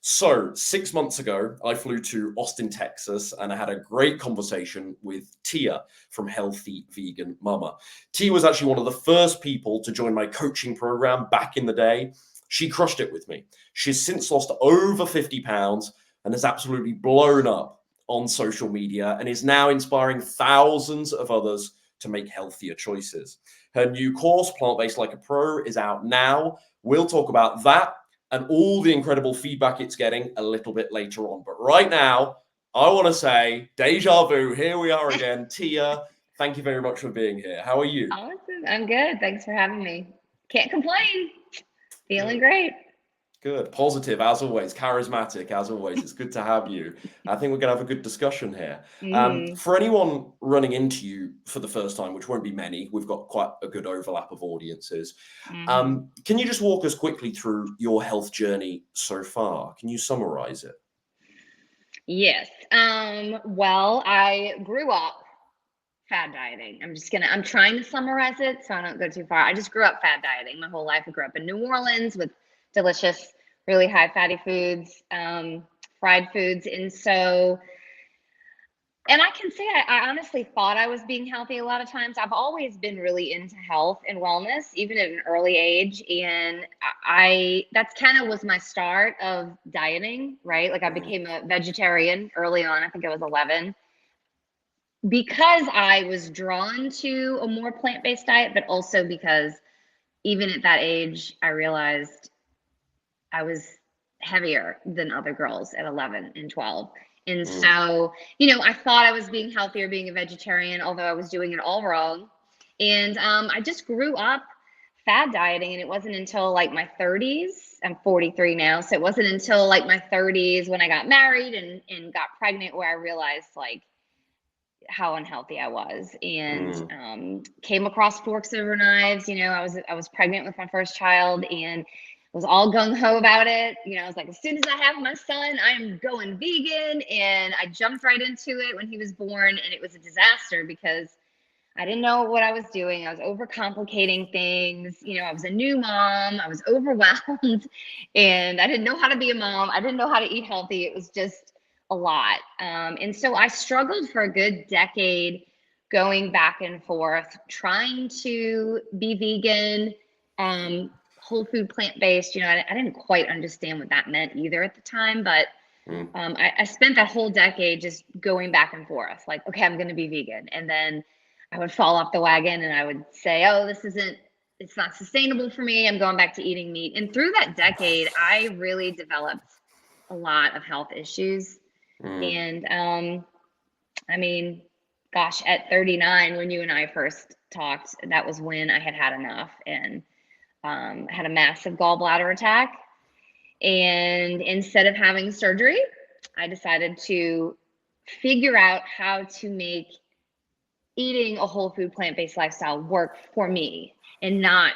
So 6 months ago, I flew to Austin, Texas, and I had a great conversation with Tia from Healthy Vegan Mama. Tia was actually one of the first people to join my coaching program back in the day. She crushed it with me. She's since lost over 50 pounds and has absolutely blown up on social media and is now inspiring thousands of others to make healthier choices. Her new course, Plant-Based Like a Pro, is out now. We'll talk about that and all the incredible feedback it's getting a little bit later on. But right now, I want to say, deja vu, here we are again. Tia, thank you very much for being here. How are you? Awesome. I'm good. Thanks for having me. Can't complain. Feeling great. Good. Positive, as always. Charismatic, as always. It's good to have you. I think we're going to have a good discussion here. For anyone running into you for the first time, which won't be many, we've got quite a good overlap of audiences. Can you just walk us quickly through your health journey so far? Can you summarize it? Yes. Well, I grew up fad dieting. I'm trying to summarize it so I don't go too far. I just grew up fad dieting my whole life. I grew up in New Orleans with delicious, really high fatty foods, fried foods. And I can say I honestly thought I was being healthy a lot of times. I've always been really into health and wellness, even at an early age. And that's kind of was my start of dieting, right? Like I became a vegetarian early on. I think I was 11 because I was drawn to a more plant-based diet, but also because even at that age, I realized I was heavier than other girls at 11 and 12. And so, I thought I was being healthier, being a vegetarian, although I was doing it all wrong. And I just grew up fad dieting. And it wasn't until like my 30s, I'm 43 now. So it wasn't until like my 30s when I got married and got pregnant where I realized like how unhealthy I was and came across forks over knives. I was pregnant with my first child and was all gung-ho about it. I was like, as soon as I have my son, I'm going vegan. And I jumped right into it when he was born. And it was a disaster because I didn't know what I was doing. I was overcomplicating things. I was a new mom. I was overwhelmed and I didn't know how to be a mom. I didn't know how to eat healthy. It was just a lot. And so I struggled for a good decade going back and forth, trying to be vegan, whole food, plant-based. I didn't quite understand what that meant either at the time, but I spent that whole decade just going back and forth, like, okay, I'm going to be vegan. And then I would fall off the wagon and I would say, oh, it's not sustainable for me. I'm going back to eating meat. And through that decade, I really developed a lot of health issues. And I mean, gosh, at 39, when you and I first talked, that was when I had enough and had a massive gallbladder attack. And instead of having surgery, I decided to figure out how to make eating a whole food plant-based lifestyle work for me and not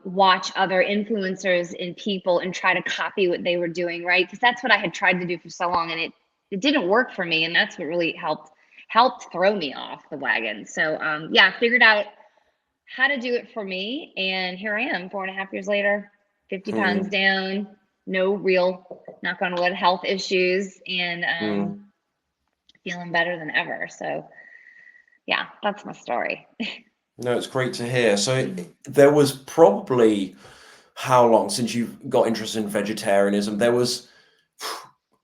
watch other influencers and people and try to copy what they were doing, right? Because that's what I had tried to do for so long and it didn't work for me. And that's what really helped throw me off the wagon. So I figured out how to do it for me. And here I am 4.5 years later, 50 pounds down, no real, knock on wood, health issues, and feeling better than ever. So yeah, that's my story. No, it's great to hear. So there was probably how long since you got interested in vegetarianism? There was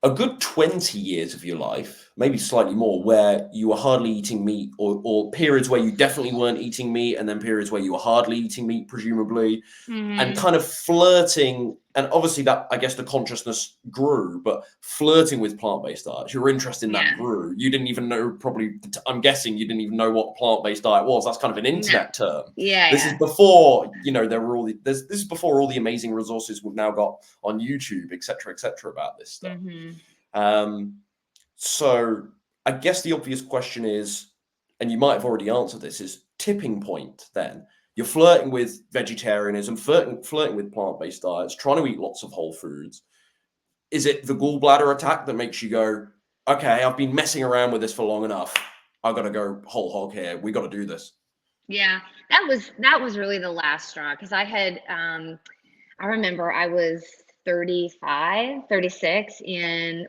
a good 20 years of your life, maybe slightly more, where you were hardly eating meat, or periods where you definitely weren't eating meat, and then periods where you were hardly eating meat, presumably, and kind of flirting. And obviously that, I guess the consciousness grew, but flirting with plant-based diets, your interest in that grew. You didn't even know, probably, I'm guessing you didn't even know what plant-based diet was. That's kind of an internet term. This is before, there were this is before all the amazing resources we've now got on YouTube, et cetera, about this stuff. So I guess the obvious question is, and you might have already answered this, is tipping point then. You're flirting with vegetarianism, flirting with plant-based diets, trying to eat lots of whole foods. Is it the gallbladder attack that makes you go, okay, I've been messing around with this for long enough. I've got to go whole hog here. We got to do this. Yeah, that was really the last straw because I had, I remember I was 35, 36, and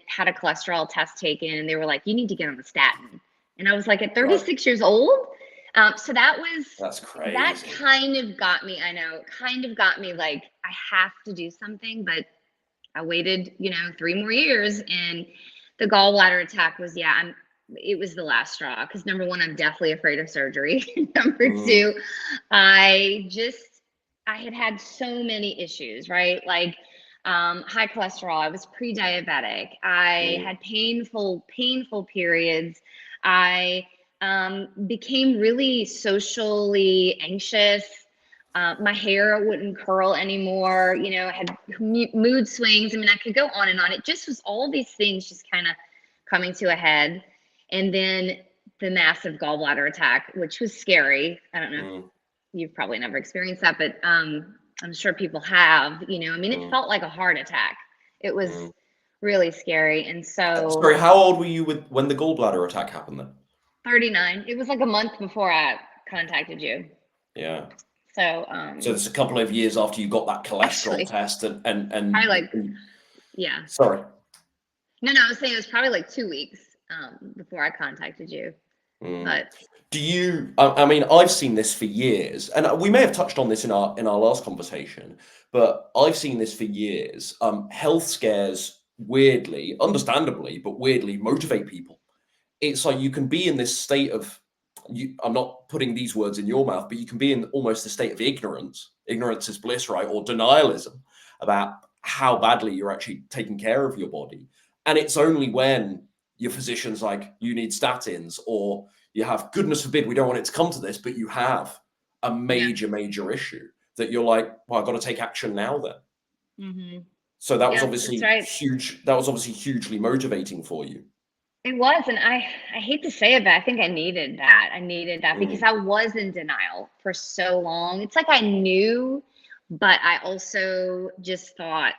had a cholesterol test taken, and they were like, you need to get on a statin. And I was like, at Right. 36 years old? So That's that crazy. kind of got me, I know, kind of got me like, I have to do something, but I waited, 3 more years, and the gallbladder attack was, it was the last straw. Because number one, I'm deathly afraid of surgery. Number Mm, two, I had so many issues, right? Like high cholesterol. I was pre-diabetic. I mm, had painful periods. I became really socially anxious. My hair wouldn't curl anymore. I had mood swings. I mean, I could go on and on. It just was all these things just kind of coming to a head. And then the massive gallbladder attack, which was scary. I don't know if mm, you've probably never experienced that, but I'm sure people have. I mean, it mm, felt like a heart attack. It was mm. really scary. And so Sorry, how old were you when the gallbladder attack happened then? 39, it was like a month before I contacted you. Yeah. So So it's a couple of years after you got that cholesterol actually, test, probably like, yeah. sorry. No, I was saying it was probably like 2 weeks before I contacted you. Mm. But Do you? I mean, I've seen this for years, and we may have touched on this in our last conversation, but I've seen this for years. Health scares, weirdly, understandably, but weirdly, motivate people. It's like you can be in this state of. I'm not putting these words in your mouth, but you can be in almost a state of ignorance. Ignorance is bliss, right? Or denialism about how badly you're actually taking care of your body. And it's only when your physician's like, you need statins, or you have, goodness forbid, we don't want it to come to this, but you have a yeah. major issue that you're like, well, I've got to take action now then. Mm-hmm. So that was Yes, that's obviously right. huge. That was obviously hugely motivating for you. It was, and I hate to say it, but I think I needed that. I needed that because Mm, I was in denial for so long. It's like I knew, but I also just thought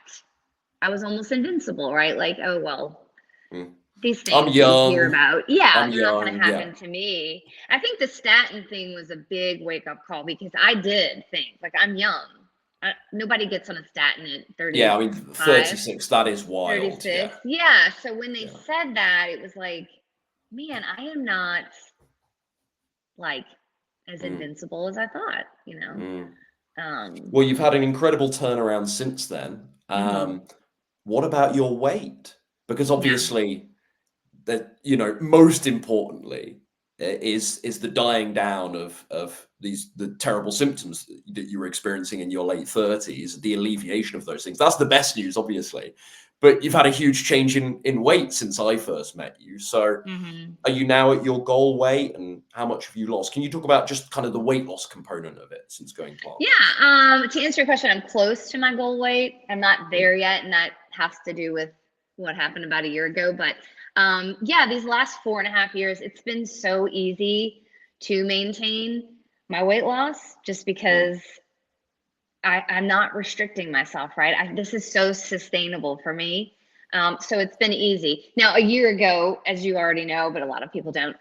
I was almost invincible, right? Like, oh well, mm. these I'm things that you hear young. about, yeah, I'm they're not going to young. Yeah. happen to me. I think the statin thing was a big wake up call because I did think, like, I'm young. Nobody gets on a statin at Yeah. I mean, 35. 36. That is wild. Yeah. 36. Yeah. So when they Yeah. said that, it was like, man, I am not like as Mm, invincible as I thought. mm. Um, Well, you've had an incredible turnaround since then. mhm. What about your weight? Because Yeah. obviously, that most importantly, is the dying down of the terrible symptoms that you were experiencing in your late 30s, the alleviation of those things. That's the best news, obviously. But you've had a huge change in weight since I first met you. So Hmm. are you now at your goal weight, and how much have you lost? Can you talk about just kind of the weight loss component of it since going Yeah. plant-based? To answer your question, I'm close to my goal weight. I'm not Mm, there yet, and that has to do with what happened about a year ago. But yeah, these last 4.5 years, it's been so easy to maintain my weight loss just mm, because I'm not restricting myself, right? This is so sustainable for me. So it's been easy. Now, a year ago, as you already know, but a lot of people don't,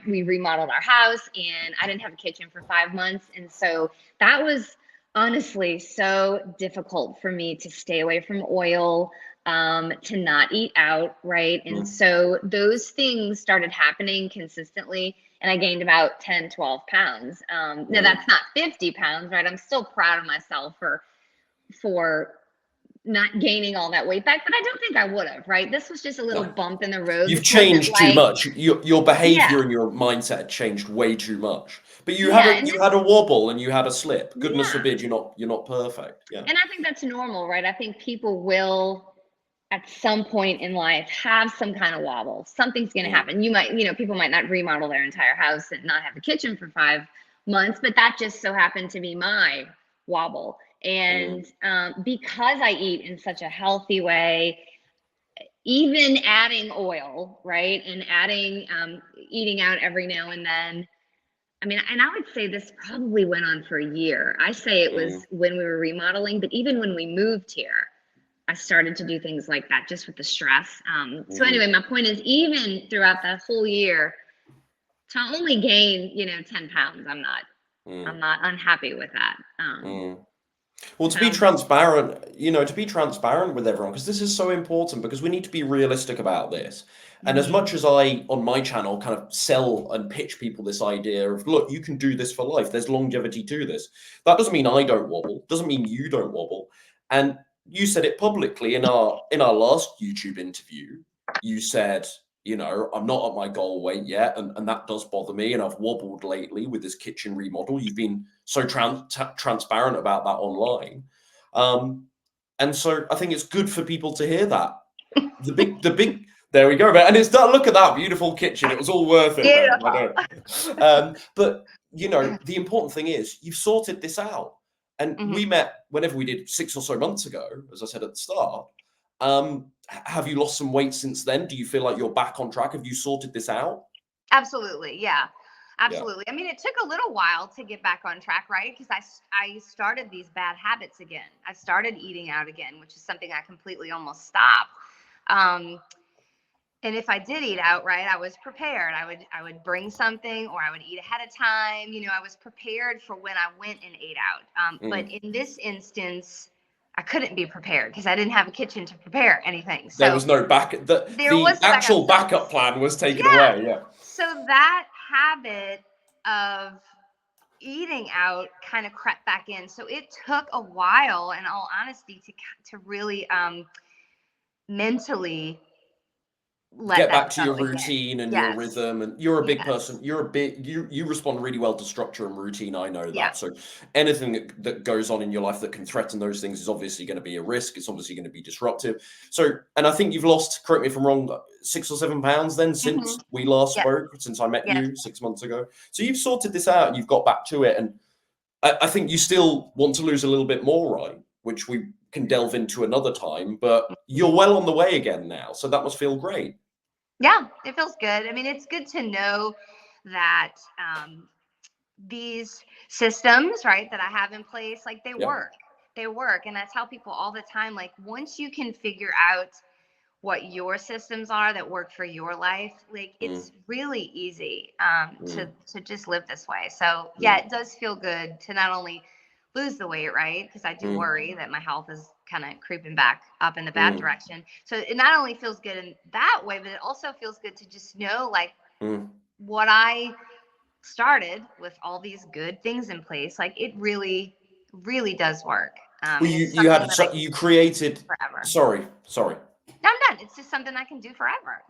we remodeled our house and I didn't have a kitchen for 5 months. And so that was honestly so difficult for me to stay away from oil, to not eat out, right? And mm, so those things started happening consistently and I gained about 10, 12 pounds. Now mm. that's not 50 pounds, right? I'm still proud of myself for not gaining all that weight back, but I don't think I would have, right? This was just a little No. bump in the road. You've This wasn't changed too like, much. Your yeah, behavior and your mindset had changed way too much. But you had yeah, a and you had this, a wobble and you had a slip. Goodness yeah, forbid you're not perfect. Yeah. and I think that's normal, right? I think people will at some point in life have some kind of wobble. Something's going to Mm, happen. People might not remodel their entire house and not have a kitchen for 5 months, but that just so happened to be my wobble. mm, And because I eat in such a healthy way, even adding oil, right, and adding eating out every now and then. I mean, and I would say this probably went on for a year. I say it was mm, when we were remodeling, but even when we moved here, I started to do things like that just with the stress. So mhm, anyway, my point is, even throughout that whole year, to only gain 10 pounds, I'm mm, not unhappy with that. mm. Well, to be transparent, to be transparent with everyone, because this is so important, because we need to be realistic about this. And as Hmm. much as I, on my channel, kind of sell and pitch people this idea of, look, you can do this for life, there's longevity to this. That doesn't mean I don't wobble, doesn't mean you don't wobble. And you said it publicly in our last YouTube interview. You said, I'm not at my goal weight yet, and that does bother me. And I've wobbled lately with this kitchen remodel. You've been so transparent about that online. Um, and so I think it's good for people to hear that. The big, there we go, man. And it's that, look at that beautiful kitchen. It was all worth it, man. I Beautiful. but the important thing is you've sorted this out. And Hmm. we met whenever we did 6 or so months ago, as I said at the start. Have you lost some weight since then? Do you feel like you're back on track? Have you sorted this out? Absolutely. Yeah. Yeah. Absolutely. I mean, it took a little while to get back on track, right? Because I started these bad habits again. I started eating out again, which is something I completely almost stopped. Um, and if I did eat out, right, I was prepared. I would bring something, or I would eat ahead of time. I was prepared for when I went and ate out. But Mm. in this instance, I couldn't be prepared because I didn't have a kitchen to prepare anything. There So was no back. The there the was no backup. actual So backup plan was taken yeah, away. Yeah. so that habit of eating out kind of crept back in. So it took a while, in all honesty, to really mentally let Get that back to go your again. routine and your Yes. rhythm, and you're a big Yes. person. You respond really well to structure and routine. I know Yeah. that. So anything that goes on in your life that can threaten those things is obviously going to be a risk. It's obviously going to be disruptive. So, and I think you've lost, correct me if I'm wrong, 6 or 7 pounds then Hmm. since we last Yes. spoke, since I met Yes. you 6 months ago. So you've sorted this out and you've got back to it. And I think you still want to lose a little bit more, right? Which we can delve into another time, but you're well on the way again now. So that must feel great. Yeah, it feels good. I mean, it's good to know that these systems, right, that I have in place, like they Yeah. work. They work. And I tell people all the time, like, once you can figure out what your systems are that work for your life, like Mm, it's really easy to mm, just live this way. So yeah, mm, it does feel good to not only lose the weight, right? Because I do mm, worry that my health is kind of creeping back up in the bad mm, direction. So it not only feels good in that way, but it also feels good to just know, like, mm. what I started with all these good things in place, like it really, really does work. Well, And you it's you something had that I you can created. do forever. Sorry. No, I'm done. It's just something I can do forever.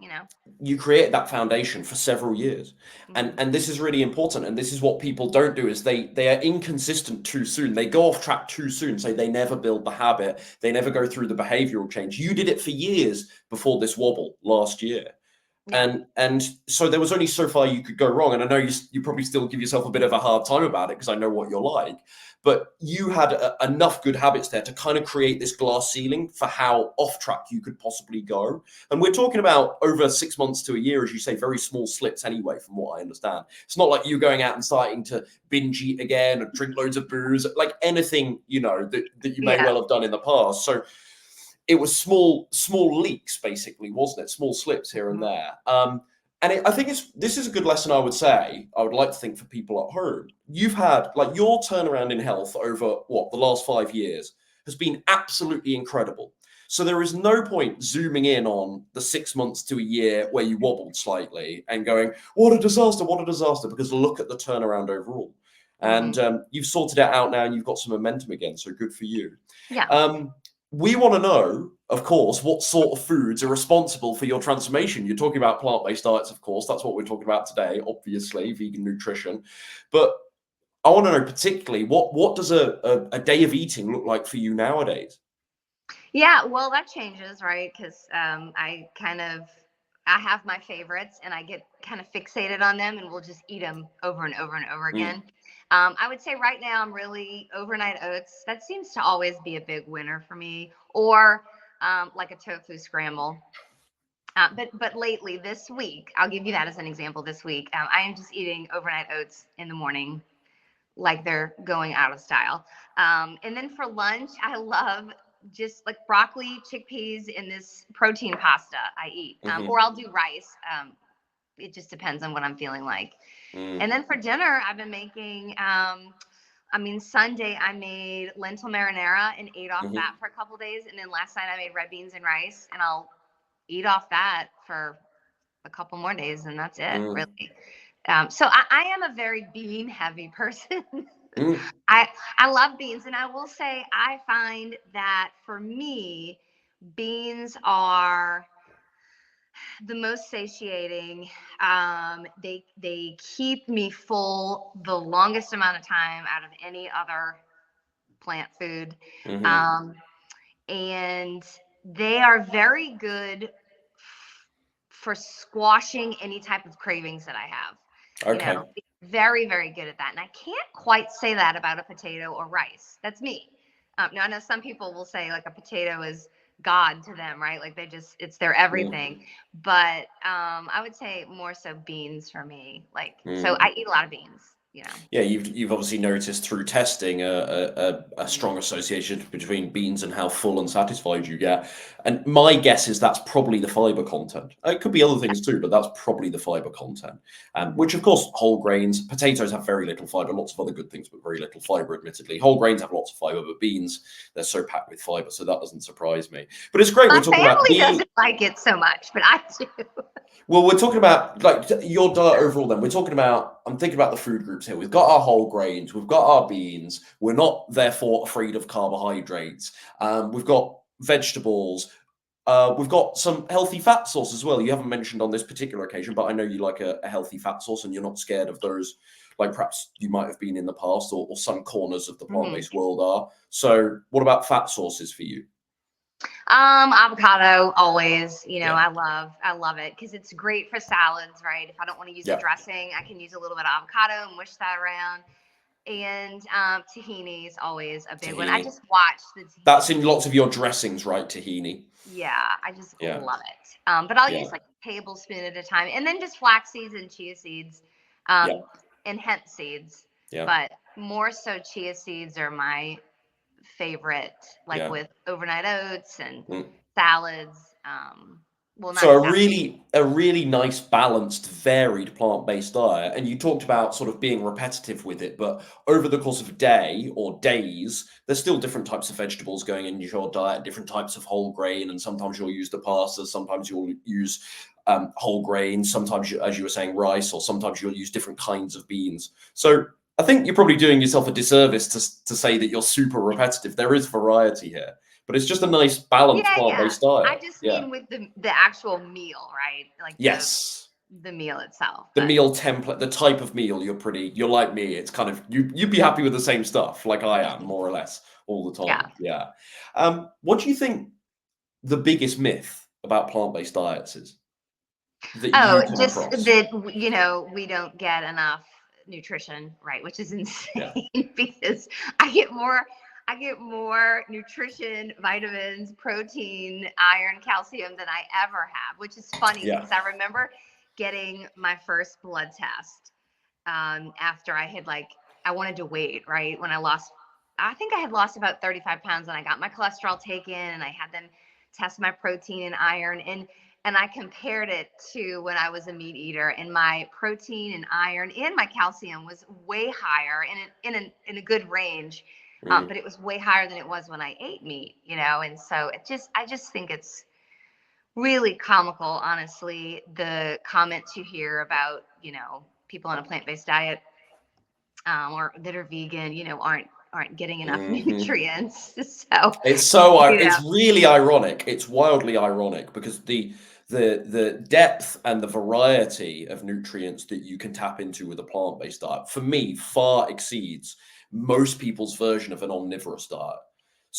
You created that foundation for several years, and Hmm. and this is really important. And this is what people don't do: is they are inconsistent too soon. They go off track too soon. So they never build the habit. They never go through the behavioral change. You did it for years before this wobble last year. Yeah. And so there was only so far you could go wrong. And I know you probably still give yourself a bit of a hard time about it because I know what you're like, but you had enough good habits there to kind of create this glass ceiling for how off track you could possibly go. And we're talking about over 6 months to a year, as you say, very small slips anyway, from what I understand. It's not like you going out and starting to binge eat again or drink loads of booze, like anything, that you may Yeah. well have done in the past. So it was small leaks, basically, wasn't it? Small slips here and Mhm. there. I think this is a good lesson. I would like to think, for people at home. You've had, like, your turnaround in health over what the last 5 years has been absolutely incredible. So there is no point zooming in on the 6 months to a year where you wobbled slightly and going, "What a disaster! What a disaster!" Because look at the turnaround overall, and Mhm. you've sorted it out now, and you've got some momentum again. So good for you. Yeah. Um, we want to know, of course, what sort of foods are responsible for your transformation. You're talking about plant-based diets, of course. That's what we're talking about today, obviously, vegan nutrition. But I want to know particularly what does a day of eating look like for you nowadays? Yeah. Well, that changes, right? Because I have my favorites, and I get kind of fixated on them, and we'll just eat them over and over and over Mm, again. I would say right now I'm really overnight oats. That seems to always be a big winner for me, or like a tofu scramble. But lately, this week, I'll give you that as an example. This week, I am just eating overnight oats in the morning, like they're going out of style. And then for lunch, I love just like broccoli, chickpeas, and this protein pasta I eat, or hmm I'll do rice. It just depends on what I'm feeling like. mm, And then for dinner, I've been making I mean, Sunday I made lentil marinara and ate off Hmm. that for a couple days, and then last night I made red beans and rice, and I'll eat off that for a couple more days, and that's it, Mm, really. So I am a very bean heavy person. mm, I I love beans, and I will say I find that for me, beans are the most satiating. They keep me full the longest amount of time out of any other plant food, hmm. um, and they are very good for squashing any type of cravings that I have. You Okay. know, very, very good at that. And I can't quite say that about a potato or rice. That's me. Now, I know some people will say like a potato is God to them, right? Like it's their Mm, everything. But I would say more so beans for me. Like, so mm. I eat a lot of beans, you know. Yeah, you've obviously noticed through testing a Mhm. strong association between beans and how full and satisfied you get. And my guess is that's probably the fiber content. It could be other things too, but that's probably the fiber content. Which, Mhm. of course, whole grains, potatoes have very little fiber, lots of other good things, but very little fiber, admittedly. Whole grains have lots of fiber, but beans, they're so packed with fiber, so that doesn't surprise me. But it's great My we're talking about family being. doesn't like it so much, but I do. Well, we're talking about like your diet overall. Then we're talking about. I'm thinking about the food groups here. We've got our whole grains. We've got our beans. We're not therefore afraid of carbohydrates. We've got vegetables. We've got some healthy fat sauce as well. You haven't mentioned on this particular occasion, but I know you like a healthy fat sauce, and you're not scared of those. Like perhaps you might have been in the past, or some corners of the Mhm. plant-based world are. So, what about fat sauces for you? Avocado always, you know, Yeah, I love it because it's great for salads, right? If I don't want to use a yeah. dressing, I can use a little bit of avocado and wish that around. And tahini is always a big one. I Tahini. just watched the That's in tahini. lots of your dressings, right? Tahini. Yeah, I just Yeah, love it. But I'll yeah, use like a tablespoon at a time, and then just flax seeds and chia seeds, yeah, um, and hemp seeds. yeah. But more so, chia seeds are my favorite, like Yeah. with overnight oats and Mm. salads. Well, So not salad. a really nice, balanced, varied plant-based diet. And you talked about sort of being repetitive with it, but over the course of a day or days, there's still different types of vegetables going in your diet, different types of whole grain, and sometimes you'll use the pasta, sometimes you'll use whole grain, sometimes as you were saying, rice, or sometimes you'll use different kinds of beans. So I think you're probably doing yourself a disservice to say that you're super repetitive. There is variety here, but it's just a nice, balanced Yeah, yeah. plant-based I diet. just Yeah. mean with the actual meal, right? Like Yes. the meal itself. The But meal template, the type of meal you're like me. It's kind of you'd be happy with the same stuff, like I am, more or less, all the yeah. time. Yeah. What do you think the biggest myth about plant-based diets is that Oh, you come just across? that we don't get enough nutrition, right? Which is Yeah. insane because I get more I get more nutrition, vitamins, protein, iron, calcium than I ever have, which is funny Yeah. because I remember getting my first blood test after I had I wanted to wait, right? When I think I had lost about 35 pounds and I got my cholesterol taken and I had them test my protein and iron and I compared it to when I was a meat eater, and my protein and iron and my calcium was way higher in a good range, Mm, but it was way higher than it was when I ate meat, you know. And so I just think it's really comical, honestly, the comments you hear about people on a plant-based diet or that are vegan, aren't getting enough mhm. nutrients. So It's really ironic. It's wildly ironic because the depth and the variety of nutrients that you can tap into with a plant-based diet, for me, far exceeds most people's version of an omnivorous diet.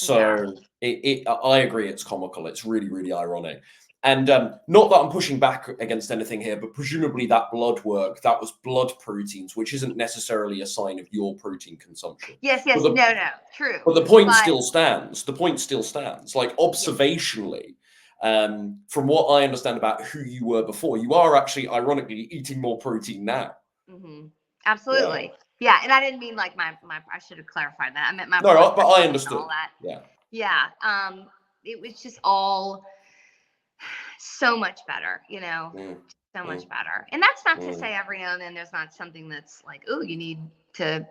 yeah. So I agree, it's comical. It's really, really ironic. And not that I'm pushing back against anything here, but presumably that blood work, that was blood proteins, which isn't necessarily a sign of your protein consumption. Yes, But yes, the no, no, true. but the point But still stands. The point still stands. Like yeah, observationally, from what I understand about who you were before, you are actually, ironically, eating more protein now. hmm, Yeah. absolutely. Yeah, and I didn't mean like my I should have clarified that. I meant my No, blood but pressure I and all understood. that. Yeah. Yeah, it was just all so much better, Mm, so much mm, better. And that's not to mm, say every now and then there's not something that's like, oh, you need to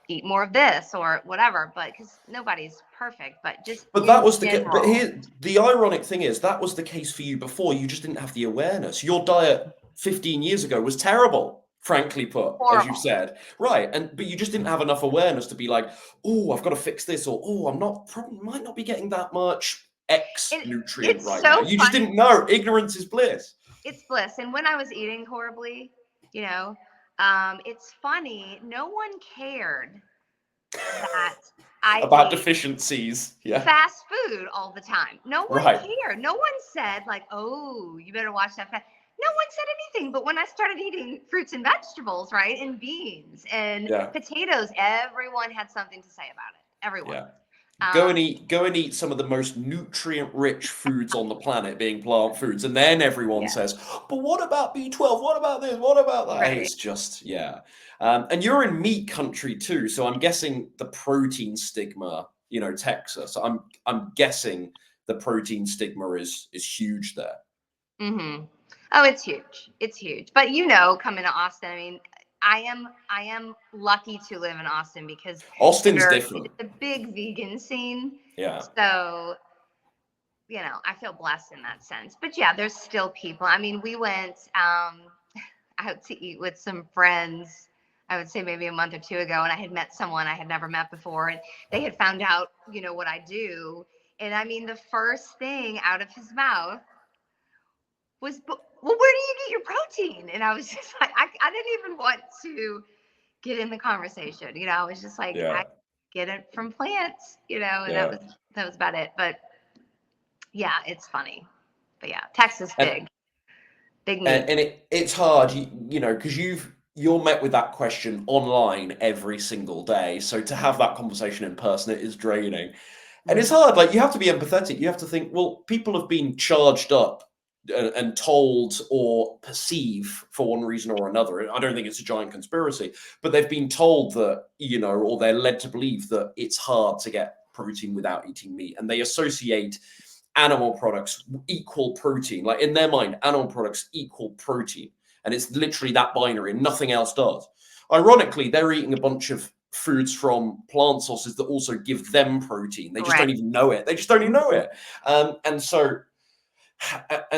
eat more of this or whatever, but because nobody's perfect, but just But that in was but general. here, the ironic thing is that was the case for you before. You just didn't have the awareness. Your diet 15 years ago was terrible, frankly put, as you Horrible. said. Right. But you just didn't have enough awareness to be like, oh, I've got to fix this, or oh, I'm not probably might not be getting that much X And nutrient it's right now. so You just funny. didn't know. Ignorance is bliss. It's bliss. And when I was eating horribly, you know, it's funny. No one cared that I About ate deficiencies. Yeah. fast food all the time. No one Right. cared. No one said like, "Oh, you better watch that fast." No one said anything. But when I started eating fruits and vegetables, right, and beans and Yeah. potatoes, everyone had something to say about it. Everyone. Yeah. Go and Um, eat some of the most nutrient-rich foods on the planet, being plant foods, and then everyone yeah, says, "But what about B12? What about this? What about that?" right. It's just, yeah. And you're in meat country too, so I'm guessing the protein stigma, Texas. I'm guessing the protein stigma is huge there. Mm-hmm. Oh, it's huge. It's huge. But coming to Austin, I mean, I am lucky to live in Austin because Austin's different. it's a big vegan scene. Yeah. So, I feel blessed in that sense. But yeah, there's still people. I mean, we went out to eat with some friends, I would say maybe a month or two ago, and I had met someone I had never met before, and they had found out, what I do. And I mean, the first thing out of his mouth was, well, where do you get your protein? And I was just like, I didn't even want to get in the conversation. I was just like, I Yeah. get it from plants, and that Yeah. was about it. But yeah, it's funny. But yeah, Texas And big meat. and it's hard, because you're met with that question online every single day. So to have that conversation in person, it is draining. And it's Mhm. hard. Like, you have to be empathetic. You have to think, well, people have been charged up and told or perceive for one reason or another. I don't think it's a giant conspiracy, but they've been told that, or they're led to believe that it's hard to get protein without eating meat. And they associate animal products equal protein. Like, in their mind, animal products equal protein. And it's literally that binary and nothing else does. Ironically, they're eating a bunch of foods from plant sources that also give them protein. They just Right. don't even know it. They just don't even know it. And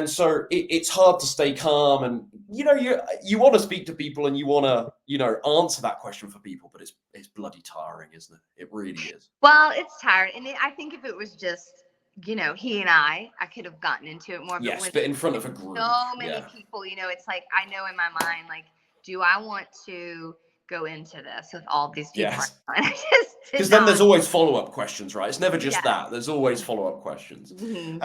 so it's hard to stay calm, and you want to speak to people and you want to answer that question for people, but it's bloody tiring, isn't it? It really is. Well, it's tired, and I think if it was just he and I could have gotten into it more. But Yes, when but in front of a so group. many Yeah. people, it's like I know in my mind, like, do I want to go into this with all these people? Yes. I just did Because then there's not. always follow-up questions, right? It's never just Yes. that. There's always follow-up questions. Hmm.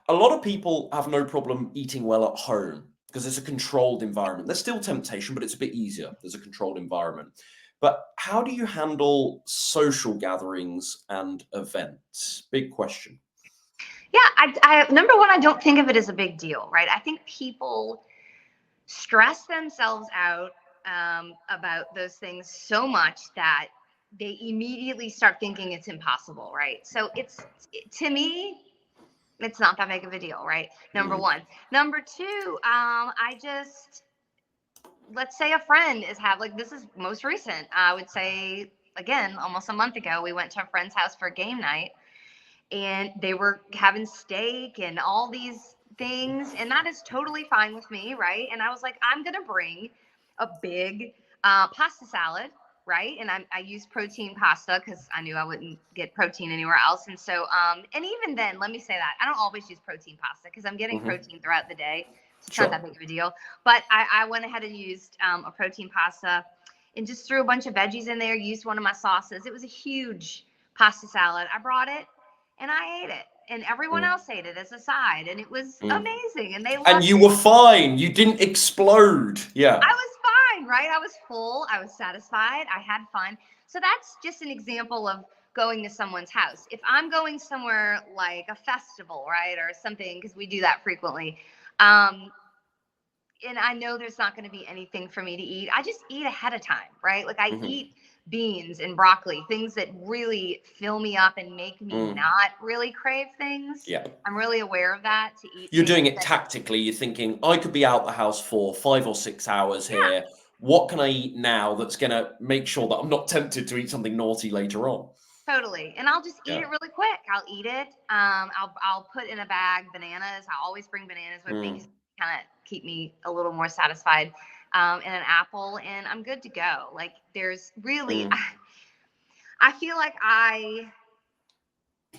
A lot of people have no problem eating well at home because it's a controlled environment. There's still temptation, but it's a bit easier. There's a controlled environment. But how do you handle social gatherings and events? Big question. Yeah, number one, I don't think of it as a big deal, right? I think people stress themselves out about those things so much that they immediately start thinking it's impossible, right? So to me, it's not that big of a deal, right? Number Mm. one. Number two, I just, let's say a friend like, this is most recent. I would say, again, almost a month ago, we went to a friend's house for game night, and they were having steak and all these things, and that is totally fine with me, right? And I was like, I'm gonna bring a big pasta salad, right? And I used protein pasta because I knew I wouldn't get protein anywhere else. And so, and even then, let me say that I don't always use protein pasta because I'm getting Hmm. protein throughout the day. So it's not Sure. that big of a deal. But I went ahead and used a protein pasta and just threw a bunch of veggies in there, used one of my sauces. It was a huge pasta salad. I brought it and I ate it. And everyone Mm. else ate it as a side. And it was Mm. amazing. And they And loved you it. were fine. You didn't explode. Yeah. I was fine, right? I was full. I was satisfied. I had fun. So that's just an example of going to someone's house. If I'm going somewhere like a festival, right, or something, because we do that frequently, and I know there's not going to be anything for me to eat, I just eat ahead of time, right? Like, I Hmm. eat beans and broccoli, things that really fill me up and make me Mm. not really crave things. Yeah. I'm really aware of that, to eat You're things doing it that, tactically. You're thinking, I could be out the house for 5 or 6 hours yeah, here. what can I eat now that's going to make sure that I'm not tempted to eat something naughty later on? Totally. And I'll just eat Yeah. it really quick. I'll eat it. I'll put in a bag bananas. I always bring bananas with me because kind of keep me a little more satisfied. And an apple, and I'm good to go. Like there's really, I feel like I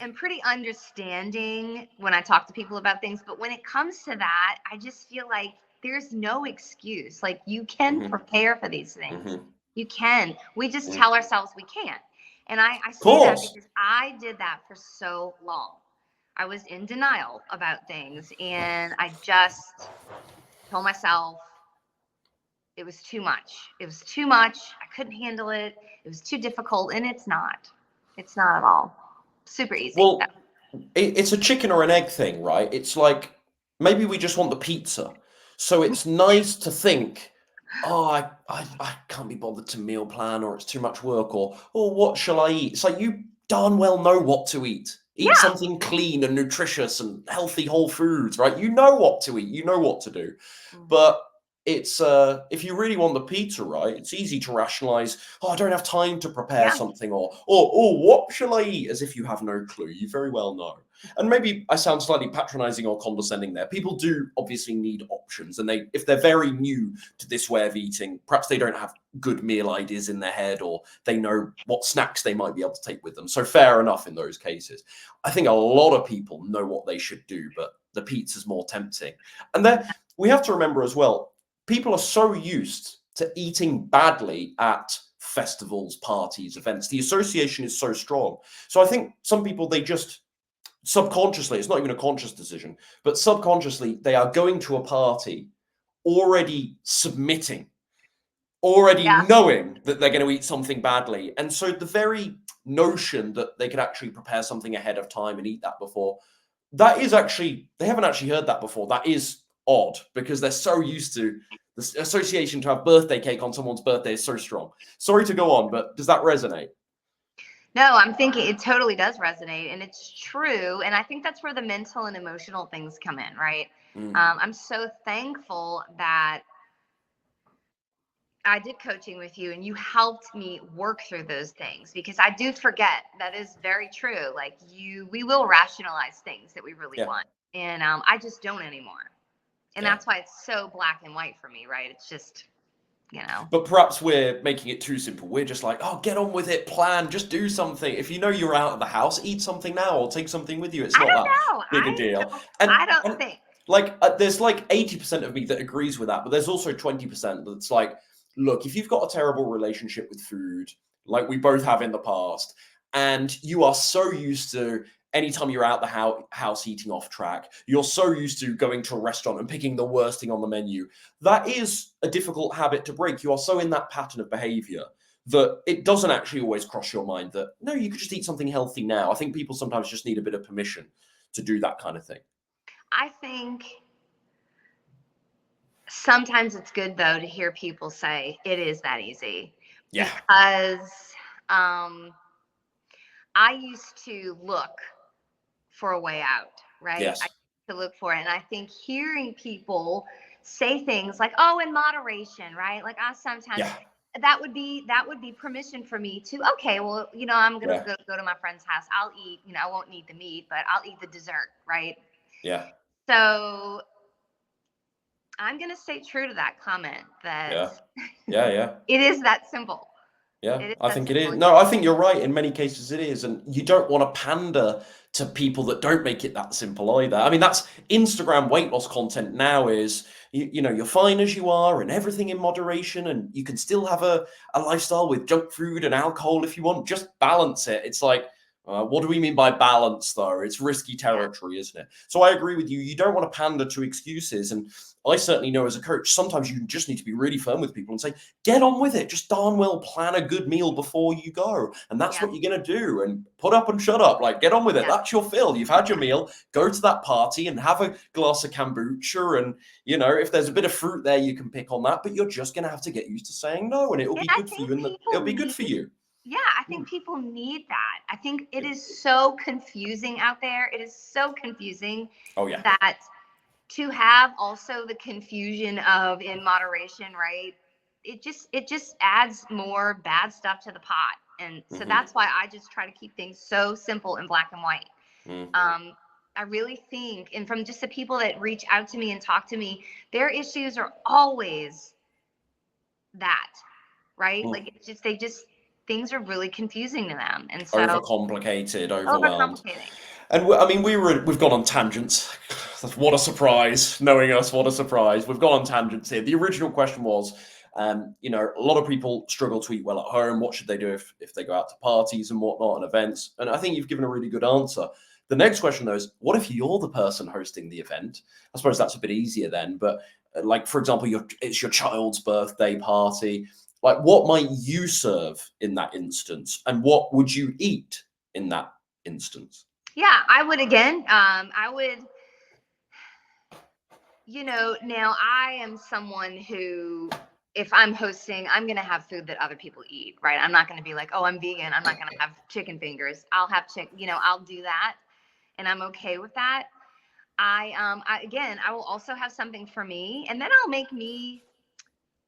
am pretty understanding when I talk to people about things, but when it comes to that, I just feel like there's no excuse. Like you can prepare for these things. You can. We just tell ourselves we can't. And I Of say that course. because I did that for so long. I was in denial about things, and I just told myself it was too much. It was too much. I couldn't handle it. It was too difficult, and it's not. It's not at all. Super easy. Well, it's a chicken or an egg thing, right? It's like maybe we just want the pizza. So it's nice to think, oh, I can't be bothered to meal plan, or it's too much work, or what shall I eat? It's like you darn well know what to eat. Eat Yeah. something clean and nutritious and healthy whole foods, right? You know what to eat, you know what to do. But it's if you really want the pizza, right, it's easy to rationalize, oh, I don't have time to prepare Yeah. something, or oh, what shall I eat? As if you have no clue. You very well know. And maybe I sound slightly patronizing or condescending there. People do obviously need options, and if they're very new to this way of eating, perhaps they don't have good meal ideas in their head, or they know what snacks they might be able to take with them. So fair enough in those cases. I think a lot of people know what they should do, but the pizza's more tempting. And then we have to remember as well, people are so used to eating badly at festivals, parties, events. The association is so strong. So I think some people, they just subconsciously, it's not even a conscious decision, but subconsciously, they are going to a party already submitting, already Yeah. knowing that they're going to eat something badly. And so the very notion that they could actually prepare something ahead of time and eat that before, that is actually, they haven't actually heard that before. That is odd because they're so used to the association to have birthday cake on someone's birthday is so strong. Sorry to go on, but does that resonate? No, I'm thinking it totally does resonate, and it's true. And I think that's where the mental and emotional things come in, right? I'm so thankful that I did coaching with you and you helped me work through those things, because I do forget. That is very true. Like we will rationalize things that we really Yeah. want. And I just don't anymore. And Yeah. that's why it's so black and white for me, right? It's just, But perhaps we're making it too simple. We're just like, oh, get on with it, plan, just do something. If you know you're out of the house, eat something now or take something with you. It's I not don't that know. big a I deal. don't, And I don't and think. like there's like 80% of me that agrees with that, but there's also 20% that's like, look, if you've got a terrible relationship with food, like we both have in the past, and you are so used to anytime you're out the house eating off track, you're so used to going to a restaurant and picking the worst thing on the menu. That is a difficult habit to break. You are so in that pattern of behavior that it doesn't actually always cross your mind that, no, you could just eat something healthy now. I think people sometimes just need a bit of permission to do that kind of thing. I think sometimes it's good, though, to hear people say it is that easy, Yeah. because um, I used to look for a way out, right? I Yes. used to look for it. And I think hearing people say things like, oh, in moderation, right? Like I sometimes, Yeah. that would be permission for me to, okay, well, I'm gonna Yeah. go to my friend's house. I'll eat, I won't eat the meat, but I'll eat the dessert, right? Yeah. So I'm gonna stay true to that comment that Yeah. Yeah. Yeah. it is that simple. Yeah, It is I that think it simple. is. No, I think you're right. In many cases, it is. And you don't want to pander to people that don't make it that simple either. I mean, that's Instagram weight loss content now is, you're fine as you are and everything in moderation. And you can still have a lifestyle with junk food and alcohol if you want. Just balance it. It's like, what do we mean by balance, though? It's risky territory, isn't it? So I agree with you. You don't want to pander to excuses. And I certainly know as a coach, sometimes you just need to be really firm with people and say, get on with it. Just darn well plan a good meal before you go. And that's Yeah. what you're going to do. And put up and shut up. Like, get on with it. Yeah. That's your fill. You've had your meal. Go to that party and have a glass of kombucha. And, if there's a bit of fruit there, you can pick on that. But you're just going to have to get used to saying no. And it'll And be I good for think you. And it'll people be good for need, you. yeah, I think people need that. I think it is so confusing out there. It is so confusing Oh, yeah. that to have also the confusion of in moderation, right? it just adds more bad stuff to the pot. And so that's why I just try to keep things so simple and black and white. I really think, and from just the people that reach out to me and talk to me, their issues are always that, right? Like it's just things are really confusing to them, and so Overcomplicated, overwhelmed. overcomplicating. And I mean, we've gone on tangents. What a surprise, knowing us, what a surprise. We've gone on tangents here. The original question was, you know, a lot of people struggle to eat well at home. What should they do if they go out to parties and whatnot and events? And I think you've given a really good answer. The next question, though, is what if you're the person hosting the event? I suppose that's a bit easier then. But like, for example, it's your child's birthday party. Like, what might you serve in that instance? And what would you eat in that instance? Yeah, I would again. I would, you know, now I am someone who, if I'm hosting, I'm going to have food that other people eat, right? I'm not going to be like, oh, I'm vegan, I'm not going to have chicken fingers. I'll have chicken, you know, I'll do that. And I'm okay with that. Again, I will also have something for me, and then I'll make me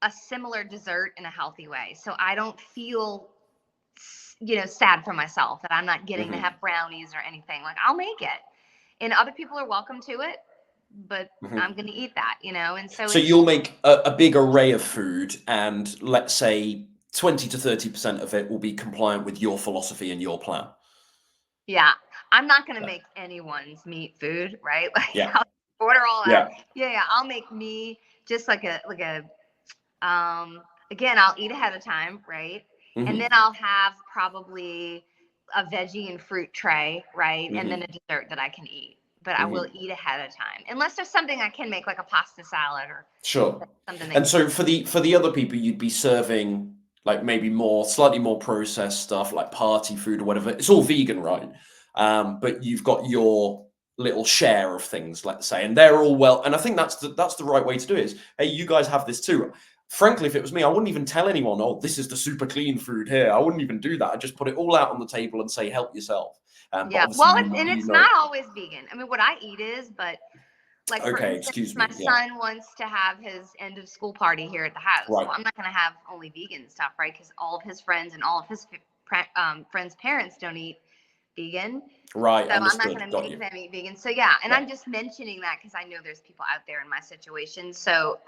a similar dessert in a healthy way. So I don't feel, you know, sad for myself that I'm not getting to have brownies or anything. Like, I'll make it, and other people are welcome to it, but I'm going to eat that, you know? And so you'll make a big array of food, and let's say 20 to 30% of it will be compliant with your philosophy and your plan. Yeah. I'm not going to make anyone's meat food, right? Like, Yeah. I'll order all that. Yeah. I'll make me just again, I'll eat ahead of time, right? And then I'll have probably a veggie and fruit tray, right? And then a dessert that I can eat. But I will eat ahead of time, unless there's something I can make, like a pasta salad or something. And so for the other people, you'd be serving like maybe slightly more processed stuff, like party food or whatever. It's all vegan, right? But you've got your little share of things, let's say, and they're all well. And I think that's the right way to do it. Is, hey, you guys have this too. Frankly, if it was me, I wouldn't even tell anyone, oh, this is the super clean food here. I wouldn't even do that. I'd just put it all out on the table and say, help yourself. Yeah, well, it's not always vegan. I mean, what I eat is, but like, for instance, my son wants to have his end of school party here at the house. Right. Well, I'm not going to have only vegan stuff, right? Because all of his friends and all of his friends' parents don't eat vegan. Right. So understood. I'm not going to make them eat vegan. So yeah, and I'm just mentioning that because I know there's people out there in my situation. So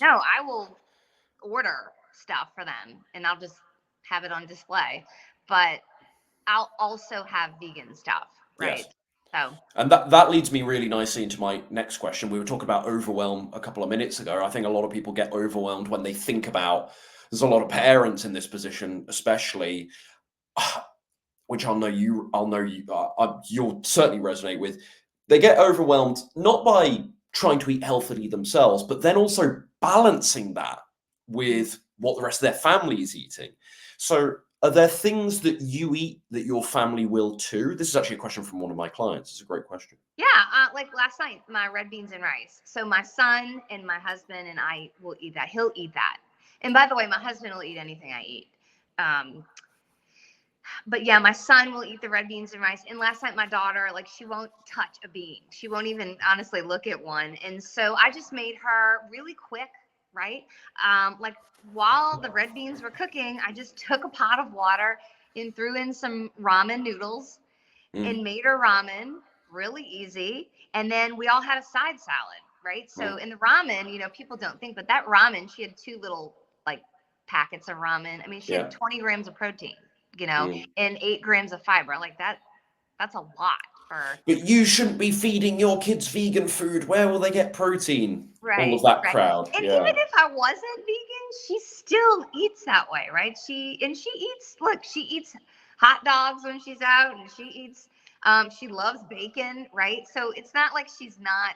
no, I will order stuff for them and I'll just have it on display. But I'll also have vegan stuff, right? Yes. So, and that leads me really nicely into my next question. We were talking about overwhelm a couple of minutes ago. I think a lot of people get overwhelmed when they think about, there's a lot of parents in this position, especially, which you'll certainly resonate with. They get overwhelmed not by trying to eat healthily themselves, but then also balancing that with what the rest of their family is eating. So are there things that you eat that your family will too? This is actually a question from one of my clients. It's a great question. Yeah, like last night, my red beans and rice. So my son and my husband and I will eat that. He'll eat that. And by the way, my husband will eat anything I eat. But yeah, my son will eat the red beans and rice. And last night, my daughter, like, she won't touch a bean. She won't even honestly look at one. And so I just made her really quick, right? Like, while the red beans were cooking, I just took a pot of water and threw in some ramen noodles and made her ramen really easy. And then we all had a side salad, right? So in the ramen, you know, people don't think, but that ramen, she had 2 little like packets of ramen. I mean, she had 20 grams of protein, you know, and 8 grams of fiber. Like that's a lot. But you shouldn't be feeding your kids vegan food. Where will they get protein? Right. All of that crowd. And even if I wasn't vegan, she still eats that way, right? She eats hot dogs when she's out, and she eats, she loves bacon, right? So it's not like she's not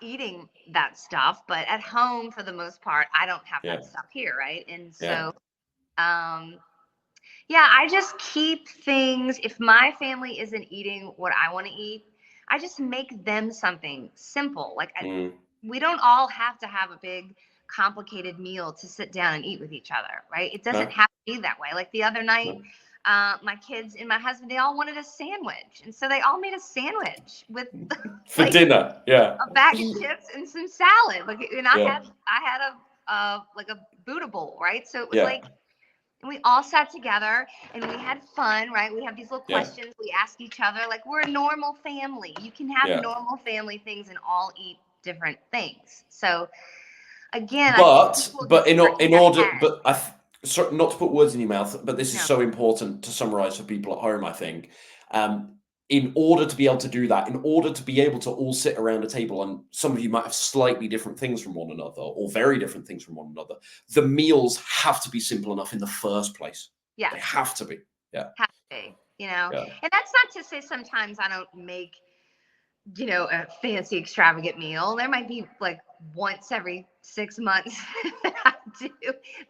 eating that stuff, but at home, for the most part, I don't have that stuff here, right? And so, I just keep things. If my family isn't eating what I want to eat, I just make them something simple. Like, we don't all have to have a big, complicated meal to sit down and eat with each other, right? It doesn't have to be that way. Like the other night, my kids and my husband, they all wanted a sandwich. And so they all made a sandwich with for dinner. Yeah. A bag of chips and some salad. Like, and I had like a Buddha bowl, right? So it was Yeah. like, and we all sat together and we had fun, right? We have these little Yeah. questions we ask each other. Like, we're a normal family. You can have Yeah. normal family things and all eat different things. So again, I think But people but get stuck in in their order, head. but sorry, not to put words in your mouth, but this is No. so important to summarize for people at home, I think. In order to be able to do that, in order to be able to all sit around a table, and some of you might have slightly different things from one another or very different things from one another, the meals have to be simple enough in the first place. Yes. They have to be. Yeah. Have to be, Yeah. And that's not to say sometimes I don't make, a fancy extravagant meal. There might be like once every 6 months that I do,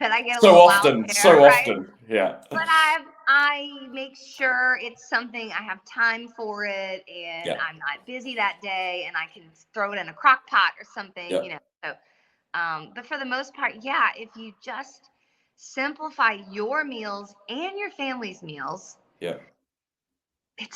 that I get a little out there, So right? often. Yeah. But I make sure it's something I have time for it, and Yeah. I'm not busy that day, and I can throw it in a crock pot or something, Yeah. So, but for the most part, yeah, if you just simplify your meals and your family's meals, Yeah. it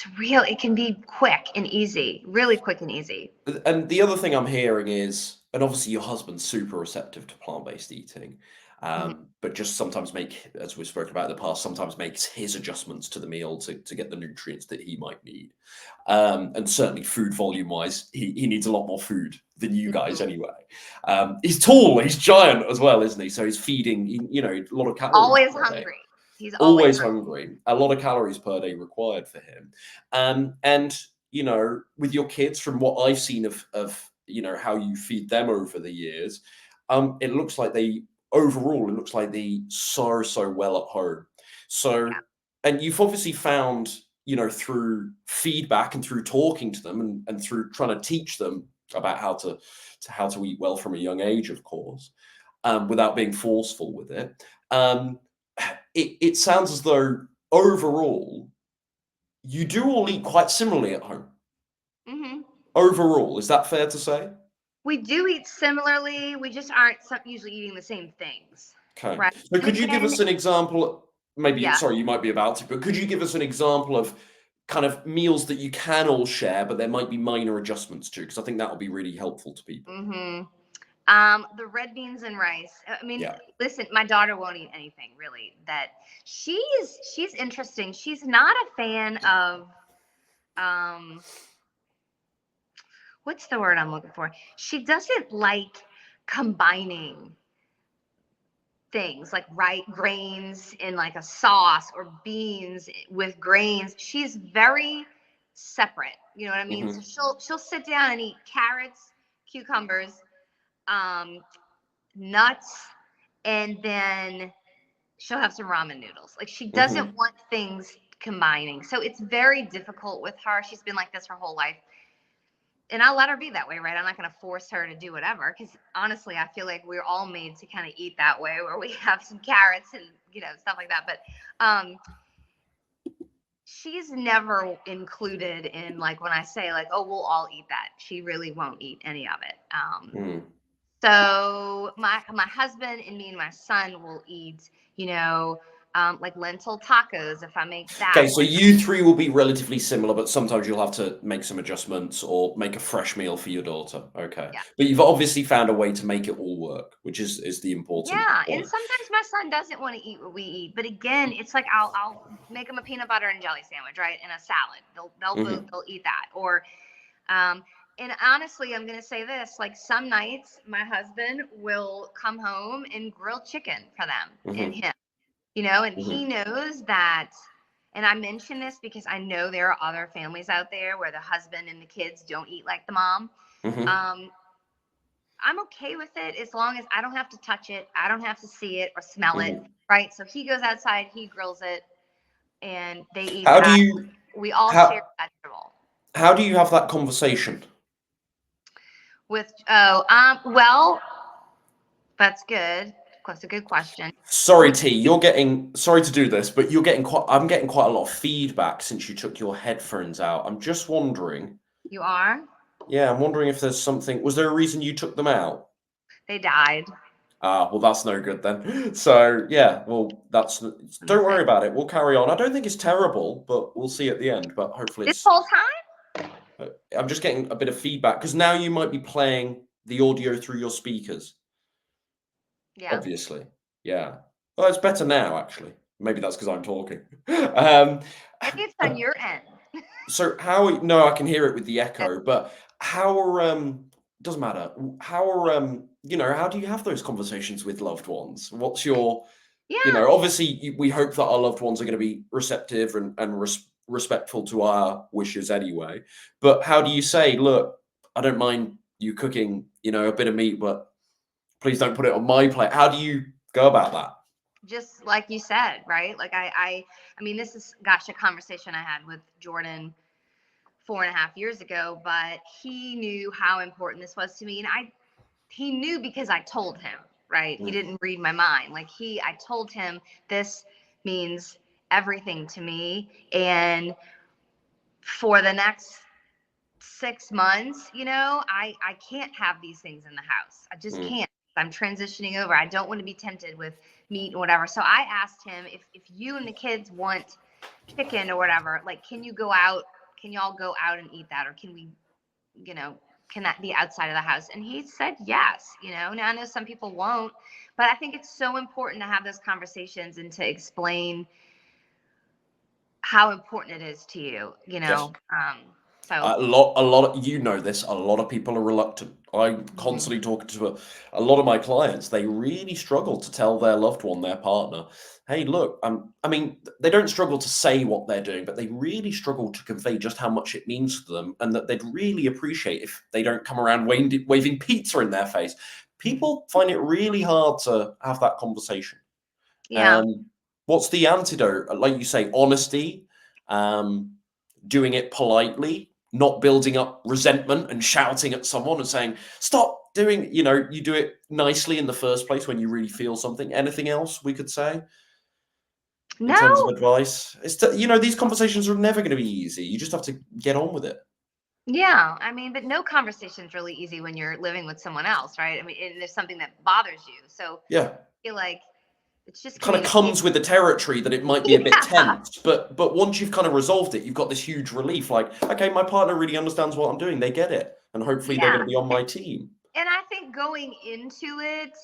can be quick and easy, really quick and easy. And the other thing I'm hearing is, and obviously your husband's super receptive to plant-based eating, Mhm. but just sometimes as we've spoken about in the past, sometimes makes his adjustments to the meal to get the nutrients that he might need. And certainly food volume-wise, he needs a lot more food than you guys Mhm. anyway. He's tall, he's giant as well, isn't he? So he's feeding, a lot of calories Always per day. hungry. He's always Always hungry. hungry. A lot of calories per day required for him. And with your kids, from what I've seen of how you feed them over the years, it looks like they eat so well at home. So, Yeah. and you've obviously found, through feedback and through talking to them and through trying to teach them about how to eat well from a young age, of course, without being forceful with it. It sounds as though overall you do all eat quite similarly at home. Mhm. Overall, is that fair to say? We do eat similarly. We just aren't usually eating the same things, Okay. right? So And could you give again, us an example? Maybe, yeah. sorry, you might be about to, but could you give us an example of kind of meals that you can all share, but there might be minor adjustments to? Because I think that will be really helpful to people. Mhm. The red beans and rice. I mean, Yeah. listen, my daughter won't eat anything really. That she's interesting. She's not a fan of um what's the word I'm looking for? She doesn't like combining things like grains in like a sauce, or beans with grains. She's very separate. You know what I mean? So Hmm. she'll sit down and eat carrots, cucumbers, um, nuts, and then she'll have some ramen noodles. Like, she doesn't Hmm. want things combining. So it's very difficult with her. She's been like this her whole life. And I'll let her be that way, right? I'm not going to force her to do whatever, because honestly, I feel like we're all made to kind of eat that way, where we have some carrots and stuff like that. But she's never included in, like, when I say like, oh, we'll all eat that. She really won't eat any of it. Mm. So my husband and me and my son will eat, like lentil tacos if I make that Okay, so one. you three will be relatively similar, but sometimes you'll have to make some adjustments or make a fresh meal for your daughter. Okay. Yeah. But you've obviously found a way to make it all work, which is the important Yeah, and point. sometimes my son doesn't want to eat what we eat, but again, it's like I'll make him a peanut butter and jelly sandwich, right, and a salad. Hmm. They'll eat that. Or and honestly, I'm gonna say this: like, some nights, my husband will come home and grill chicken for them and Hmm. him, and he Hmm. knows that. And I mention this because I know there are other families out there where the husband and the kids don't eat like the mom. Hmm. Um, I'm okay with it as long as I don't have to touch it, I don't have to see it or smell it, Hmm. right? So he goes outside, he grills it, and they eat How do that. you We all share how vegetable. how do you have that conversation? Well, that's good. That's a good question. Sorry, We T, you're getting sorry to do this, but I'm getting quite a lot of feedback since you took your headphones out. I'm just wondering. You are? Yeah, I'm wondering if there's something. Was there a reason you took them out? They died. Ah, well, that's no good then. So, yeah, well, Let me don't say. worry about it. We'll carry on. I don't think it's terrible, but we'll see at the end. But hopefully This it's. whole time? I'm just getting a bit of feedback because now you might be playing the audio through your speakers. Yeah. obviously. Yeah. Well, it's better now, actually. Maybe that's because I'm talking. Um, Maybe it's uh, on your end. so no, I can hear it with the Yeah. echo, but how are doesn't matter. How are how do you have those conversations with loved ones? What's your Yeah. obviously we hope that our loved ones are going to be receptive and respectful to our wishes anyway. But how do you say, look, I don't mind you cooking, a bit of meat, but please don't put it on my plate. How do you go about that? Just like you said, right? Like I mean, this is, gosh, a conversation I had with Jordan 4.5 years ago, but he knew how important this was to me. And he knew because I told him, right? He Mm, didn't read my mind. I told him this means everything to me. And for the next 6 months, I can't have these things in the house. I just mm, can't. I'm transitioning over. I don't want to be tempted with meat or whatever. So I asked him, if you and the kids want chicken or whatever, like, can you go out? Can y'all go out and eat that? Or can we, you know, can that be outside of the house? And he said yes. Now I know some people won't, but I think it's so important to have those conversations and to explain how important it is to you, yes. so A lot of, this, a lot of people are reluctant. I'm mhm. constantly talking to a lot of my clients. They really struggle to tell their loved one, their partner, hey, look, I mean, they don't struggle to say what they're doing, but they really struggle to convey just how much it means to them and that they'd really appreciate if they don't come around waving pizza in their face. People find it really hard to have that conversation. Yeah. Um, what's the antidote? Like you say, honesty, um, doing it politely, not building up resentment and shouting at someone and saying, stop doing, you do it nicely in the first place when you really feel something. Anything else we could say in terms of No. advice? These conversations are never going to be easy. You just have to get on with it. Yeah. I mean, but no conversation is really easy when you're living with someone else, right? I mean, and there's something that bothers you. So Yeah. I feel like it's just It kind of communication. comes with the territory that it might be a bit Yeah. tense, but once you've kind of resolved it, you've got this huge relief. Like, okay, my partner really understands what I'm doing. They get it, and hopefully they're going Yeah. to be on my team. And I think going into it,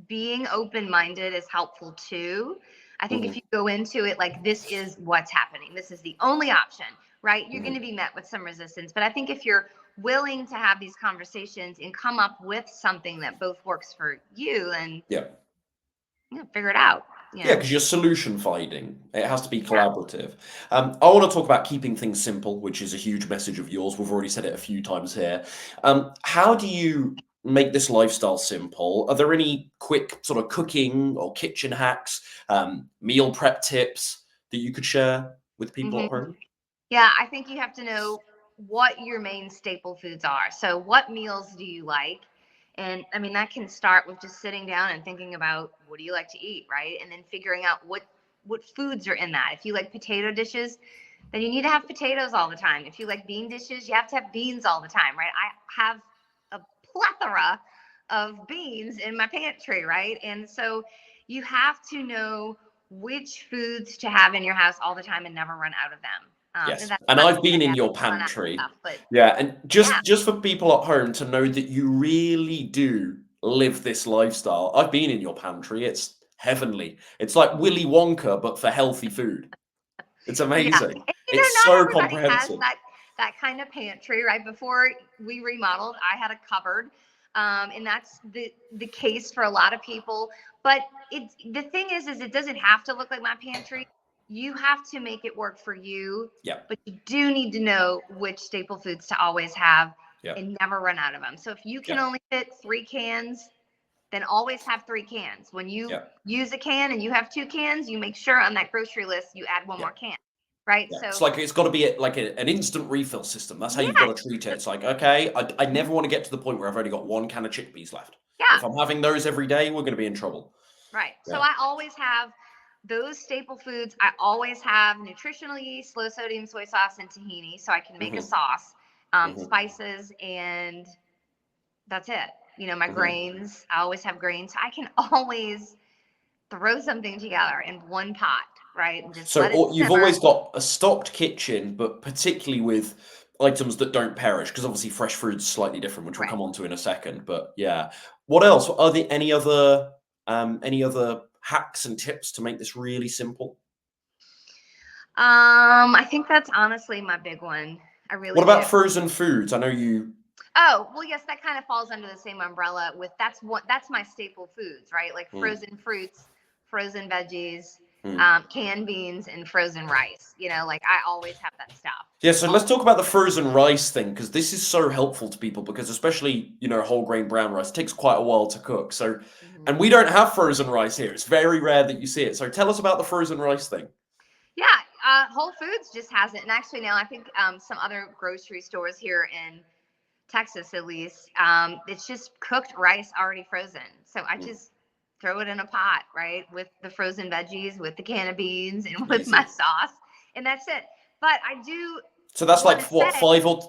being open minded is helpful too. I think if Hmm. you go into it like, this is what's happening, this is the only option, right? You're going to Hmm. be met with some resistance. But I think if you're willing to have these conversations and come up with something that both works for you, then Yeah. figure it out, you Yeah, know? because you're solution finding. It has to be Yeah. collaborative. I want to talk about keeping things simple, which is a huge message of yours. We've already said it a few times here. How do you make this lifestyle simple? Are there any quick sort of cooking or kitchen hacks, meal prep tips that you could share with people at Hmm. home? Yeah, I think you have to know what your main staple foods are. So, what meals do you like? And I mean, that can start with just sitting down and thinking about, what do you like to eat, right? And then figuring out what foods are in that. If you like potato dishes, then you need to have potatoes all the time. If you like bean dishes, you have to have beans all the time, right? I have a plethora of beans in my pantry, right? And so you have to know which foods to have in your house all the time and never run out of them. And Yes, that's and not to I've been say in I your run out of pantry. stuff, but Yeah, and yeah, just for people at home to know that you really do live this lifestyle. I've been in your pantry. It's heavenly. It's like Willy Wonka, but for healthy food. It's yeah. amazing. And It's not so everybody has comprehensive. that kind of pantry, right? Before we remodeled, I had a cupboard. And that's the case for a lot of people. But the thing is it doesn't have to look like my pantry. You have to make it work for you, Yeah, but you do need to know which staple foods to always have yeah, and never run out of them. So if you can yeah, only fit 3 cans, then always have 3 cans. When you yeah, use a can and you have 2 cans, you make sure on that grocery list you add one yeah. more can, right? Yeah, it's So like it's got to be an instant refill system. That's how you've got yes, to treat it. It's like, okay, I never want to get to the point where I've only got one can of chickpeas left. yeah, If I'm having those every day, we're going to be in trouble. right. So Yeah. I always have those staple foods. I always have nutritional yeast, low sodium soy sauce, and tahini, so I can make a Hmm. sauce, Hmm. spices, and that's it. My Hmm. grains. I always have grains. I can always throw something together in one pot, right, and just let it You've simmer. always got a stocked kitchen, but particularly with items that don't perish, because obviously fresh fruit's slightly different, which we'll Right. come on to in a second. But yeah, what else? Are there any other? Any other hacks and tips to make this really simple? I think that's honestly my big one. I What really do. about frozen foods? I know you. Oh, well, yes, that kind of falls under the same umbrella with that's my staple foods, right? Like Mm, frozen fruits, frozen veggies, mm. canned beans, and frozen rice. Like I always have that stuff. Yeah, so let's Always. talk about the frozen rice thing, because this is so helpful to people, because especially, whole grain brown rice takes quite a while to cook. So, Mhm. and we don't have frozen rice here. It's very rare that you see it. So tell us about the frozen rice thing. Yeah, Whole Foods just has it, and actually now I think some other grocery stores here in Texas, at least, it's just cooked rice already frozen. So I Mm, just throw it in a pot, right, with the frozen veggies, with the can of beans, and with my easy. sauce, and that's it. But I do So that's want like to what, say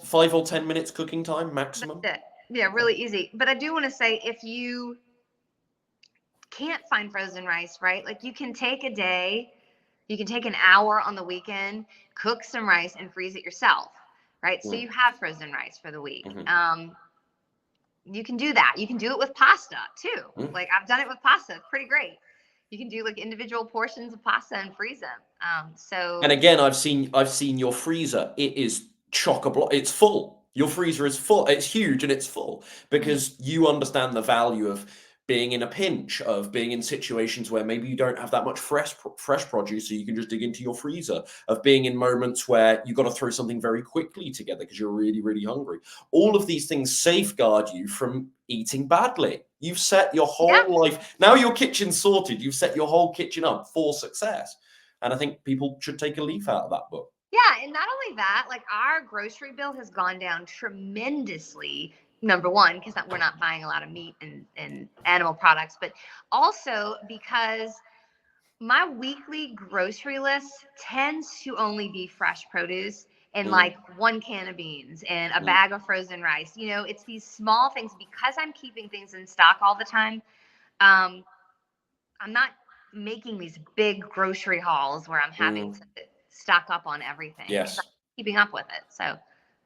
5 or 10 minutes cooking time that's maximum? it. Yeah, Okay. really easy. But I do want to say if you can't find frozen rice, right, like you can take a day, you can take an hour on the weekend, cook some rice, and freeze it yourself, right? So Mm, you have frozen rice for the week. mhm, You can do that. You can do it with pasta too. mm. Like I've done it with pasta. It's pretty great. You can do like individual portions of pasta and freeze them. And So again, I've seen your freezer. It is chock a block. It's full. Your freezer is full. It's huge and it's full mhm. because you understand the value of being in a pinch, of being in situations where maybe you don't have that much fresh produce, so you can just dig into your freezer. Of being in moments where you've got to throw something very quickly together because you're really, really hungry. All of these things safeguard you from eating badly. You've set your Yeah, whole life. Now your kitchen's sorted. You've set your whole kitchen up for success. And I think people should take a leaf out of that book. yeah, and not only that, like our grocery bill has gone down tremendously. Number one, because we're not buying a lot of meat and animal products, but also because my weekly grocery list tends to only be fresh produce and Mm, like one can of beans and a mm, bag of frozen rice. It's these small things because I'm keeping things in stock all the time. Um, I'm not making these big grocery hauls where I'm having mm. to stock up on everything because I'm Yes. keeping up with it. So,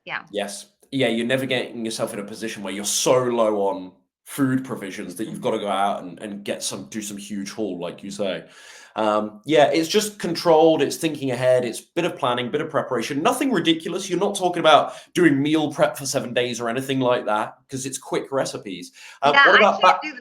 yeah. Yes. Yeah, you're never getting yourself in a position where you're so low on food provisions that you've got to go out and do some huge haul, like you say. Yeah, it's just controlled, it's thinking ahead, it's bit of planning, bit of preparation, nothing ridiculous. You're not talking about doing meal prep for 7 days or anything like that, because it's quick recipes. Yeah, What I about can't back? do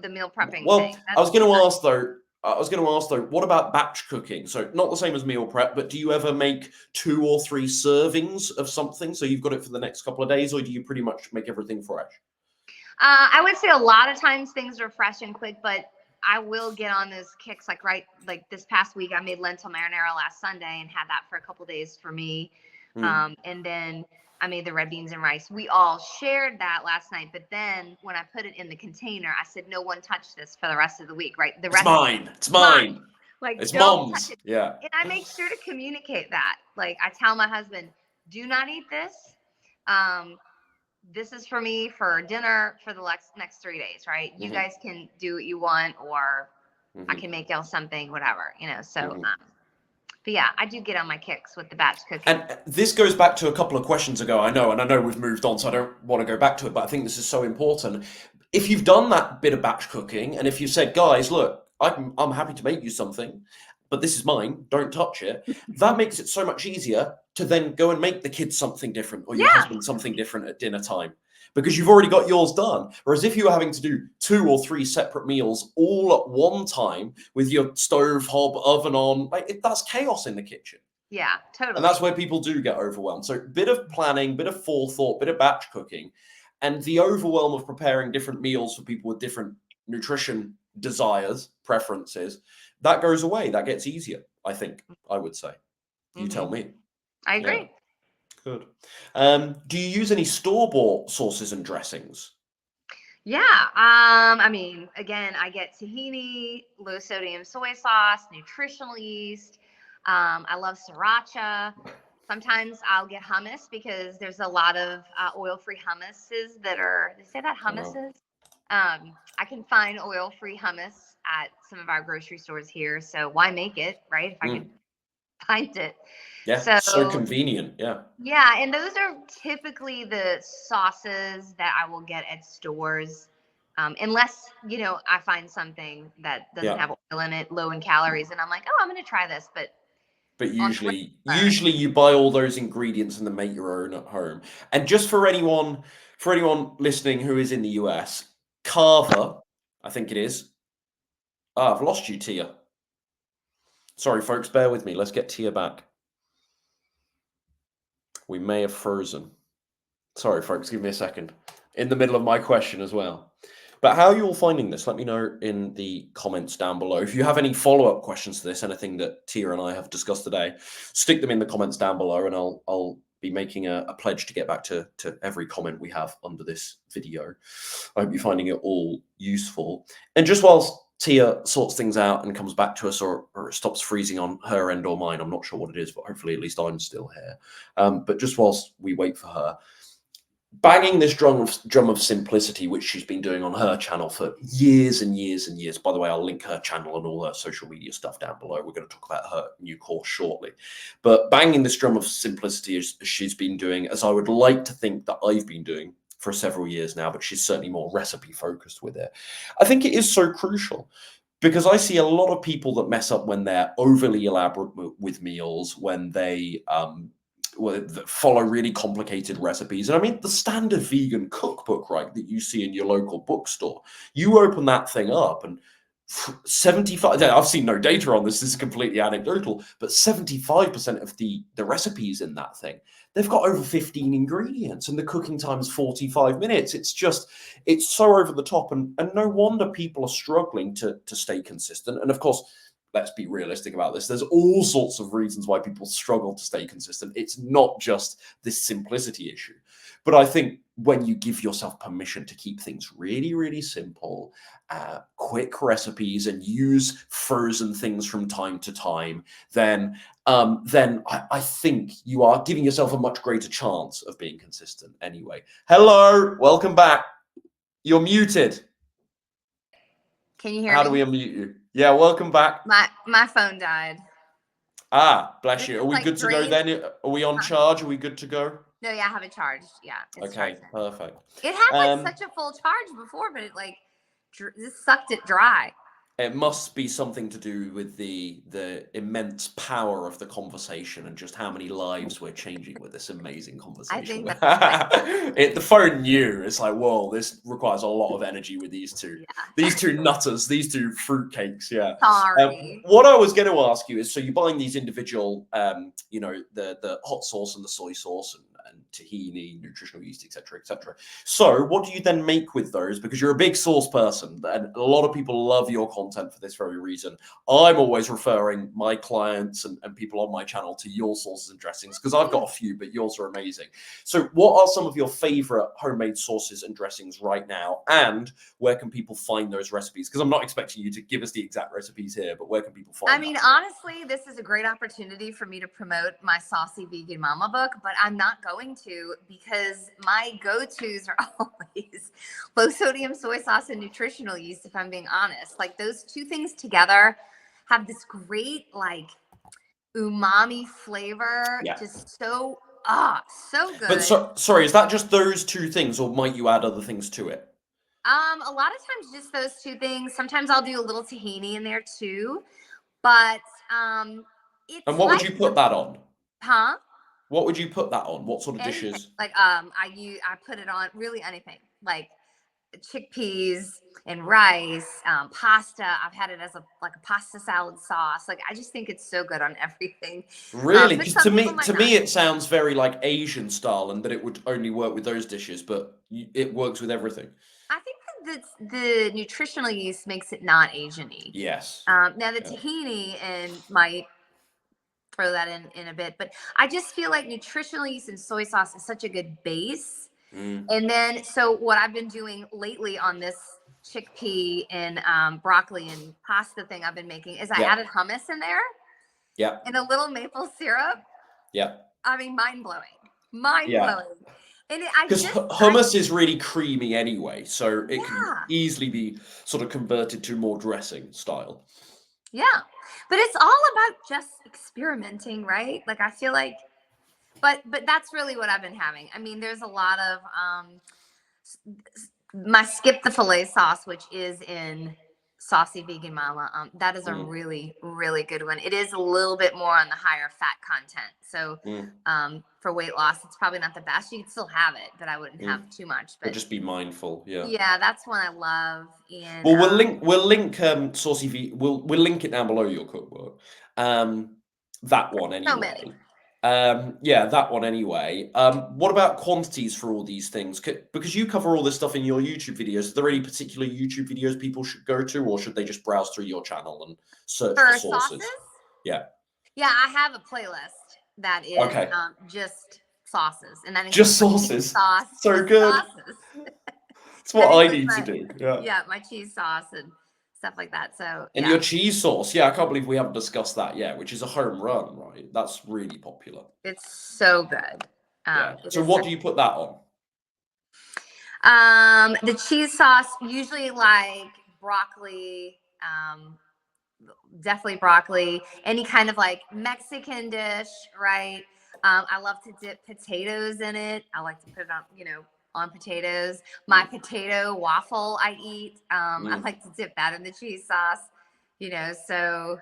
the meal prepping Well, thing. I was That's going too to much. ask though. What about batch cooking? So not the same as meal prep, but do you ever make 2 or 3 servings of something so you've got it for the next couple of days, or do you pretty much make everything fresh? I would say a lot of times things are fresh and quick, but I will get on those kicks. Like this past week, I made lentil marinara last Sunday and had that for a couple days for me. Mm. And then I made the red beans and rice. We all shared that last night, but then when I put it in the container, I said, "No one touch this for the rest of the week." Right? The It's recipe, mine. It's mine. mine. Like, It's don't touch mom's. it. Yeah. And I make sure to communicate that. Like, I tell my husband, "Do not eat this. Um, this is for me for dinner for the next 3 days, right? You Hmm. guys can do what you want, or I Hmm. can make y'all something, whatever. So, Hmm. but yeah, I do get on my kicks with the batch cooking. And this goes back to a couple of questions ago, I know, and I know we've moved on, so I don't want to go back to it, but I think this is so important. If you've done that bit of batch cooking, and if you said, guys, look, I'm happy to make you something, but this is mine, don't touch it, that makes it so much easier to then go and make the kids something different or your Yeah, husband something different at dinner time because you've already got yours done. Whereas if you were having to do 2 or 3 separate meals all at one time with your stove, hob, oven on, that's chaos in the kitchen. yeah, And that's totally. where people do get overwhelmed. So, bit of planning, bit of forethought, bit of batch cooking, and the overwhelm of preparing different meals for people with different nutrition desires, preferences, that goes away. That gets easier, I think, I would say. You Hmm. tell me. I Yeah, agree. good. Do you use any store-bought sauces and dressings? Yeah. I mean, again, I get tahini, low sodium soy sauce, nutritional yeast. I love sriracha. Sometimes I'll get hummus because there's a lot of oil-free hummuses that are. They say that I know. hummuses. I can find oil-free hummus at some of our grocery stores here. So why make it, right? If I can Mm, find it. yeah, so So convenient. Yeah. yeah, and those are typically the sauces that I will get at stores. Unless, I find something that doesn't Yeah. have oil in it, low in calories, and I'm like, oh, I'm going to try this. But But on the regular, usually you buy all those ingredients and then make your own at home. And just for anyone listening who is in the US, Carver, I think it is. Ah, I've lost you, Tia. Sorry, folks, bear with me. Let's get Tia back. We may have frozen. Sorry, folks, give me a second. In the middle of my question as well. But how are you all finding this? Let me know in the comments down below. If you have any follow-up questions to this, anything that Tia and I have discussed today, stick them in the comments down below, and I'll be making a pledge to get back to every comment we have under this video. I hope you're finding it all useful. And just whilst Tia sorts things out and comes back to us, or it stops freezing on her end or mine, I'm not sure what it is, but hopefully at least I'm still here. But just whilst we wait for her, banging this drum of simplicity, which she's been doing on her channel for years and years and years. By the way, I'll link her channel and all her social media stuff down below. We're going to talk about her new course shortly. But banging this drum of simplicity as she's been doing, as I would like to think that I've been doing for several years now, but she's certainly more recipe focused with it. I think it is so crucial, because I see a lot of people that mess up when they're overly elaborate with meals, when they follow really complicated recipes. And I mean, the standard vegan cookbook, right, that you see in your local bookstore, you open that thing up and 75, I've seen no data on this is completely anecdotal, but 75% of the recipes in that thing, they've got over 15 ingredients and the cooking time is 45 minutes. It's so over the top, and no wonder people are struggling to stay consistent. And of course, let's be realistic about this. There's all sorts of reasons why people struggle to stay consistent. It's not just this simplicity issue. But I think when you give yourself permission to keep things really, really simple, quick recipes, and use frozen things from time to time, then I think you are giving yourself a much greater chance of being consistent anyway. Hello, welcome back. You're muted. can you hear How me? do we unmute you? Yeah, welcome back. My phone died. Ah, bless This you. is Are we like good to go drains. then? Are we on charge? Are we good to go? No, yeah, I have it charged. Yeah, it's Okay, charged. perfect. It had like such a full charge before, but it like just sucked it dry. It must be something to do with the immense power of the conversation and just how many lives we're changing with this amazing conversation. think that's The phone knew. It's like, whoa, this requires a lot of energy with these two. Yeah. These two nutters, these two fruitcakes. Yeah. Sorry. What I was going to ask you is, so you're buying these individual, the hot sauce and the soy sauce and tahini, nutritional yeast, etc., etc. So what do you then make with those? Because you're a big sauce person, and a lot of people love your content for this very reason. I'm always referring my clients and people on my channel to your sauces and dressings, because I've got a few, but yours are amazing. So what are some of your favorite homemade sauces and dressings right now, and where can people find those recipes? Because I'm not expecting you to give us the exact recipes here, but where can people find I mean, honestly, this is a great opportunity for me to promote my Saucy Vegan Mama book, but I'm not going to, because my go-tos are always low sodium soy sauce and nutritional yeast, if I'm being honest. Like, those two things together have this great like umami flavor. Yeah. Just so good. But sorry, is that just those two things, or might you add other things to it? A lot of times just those two things. Sometimes I'll do a little tahini in there too, but it's And what like, would you put that on? huh? What would you put that on? What sort of Anything. dishes? Like I put it on really anything, like chickpeas and rice, pasta. I've had it as a pasta salad sauce. Like, I just think it's so good on everything. Really? But Because some people might to not. me, it sounds very like Asian style, and that it would only work with those dishes, but it works with everything. I think that the nutritional yeast makes it not Asian-y. Yes. Now the tahini and might throw that in a bit, but I just feel like nutritional yeast and soy sauce is such a good base. And then, so what I've been doing lately on this chickpea and broccoli and pasta thing I've been making is I added hummus in there. Yeah. And a little maple syrup. Yeah. I mean, mind blowing. And because hummus is really creamy anyway, so it can easily be sort of converted to more dressing style. Yeah, but it's all about just experimenting, right? Like, I feel like, but that's really what I've been having. I mean, there's a lot of my skip the filet sauce, which is in Saucy Vegan Mama. That is a Mm, really, really good one. It is a little bit more on the higher fat content. So mm, for weight loss, it's probably not the best. You can still have it, but I wouldn't mm. have too much. But But just be mindful. Yeah. yeah, that's one I love. And Well, we'll link Saucy V. We'll link it down below your cookbook. That one so many. anyway. Yeah, that one anyway. What about quantities for all these things? Because you cover all this stuff in your YouTube videos. Are there any particular YouTube videos people should go to, or should they just browse through your channel and search for For sauces? sources? Yeah. Yeah, I have a playlist that is Okay. just sauces, and that Just includes my cheese sauces. sauce, So just good. sauces. It's That what I includes need to my do. Yeah. my cheese sauce and stuff like that. So And yeah, your cheese sauce, yeah, I can't believe we haven't discussed that yet, which is a home run, right? That's really popular. it's so good. Yeah. It So is what do you put that on? the cheese sauce usually like broccoli, definitely broccoli, any kind of like Mexican dish, right? I love to dip potatoes in it. I like to put it on, on potatoes. My Mm, potato waffle I eat. I mm. like to dip that in the cheese sauce, so.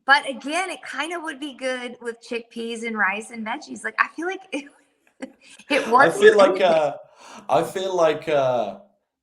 But again, it kind of would be good with chickpeas and rice and veggies. Like I feel like it I works with feel like anything. I feel like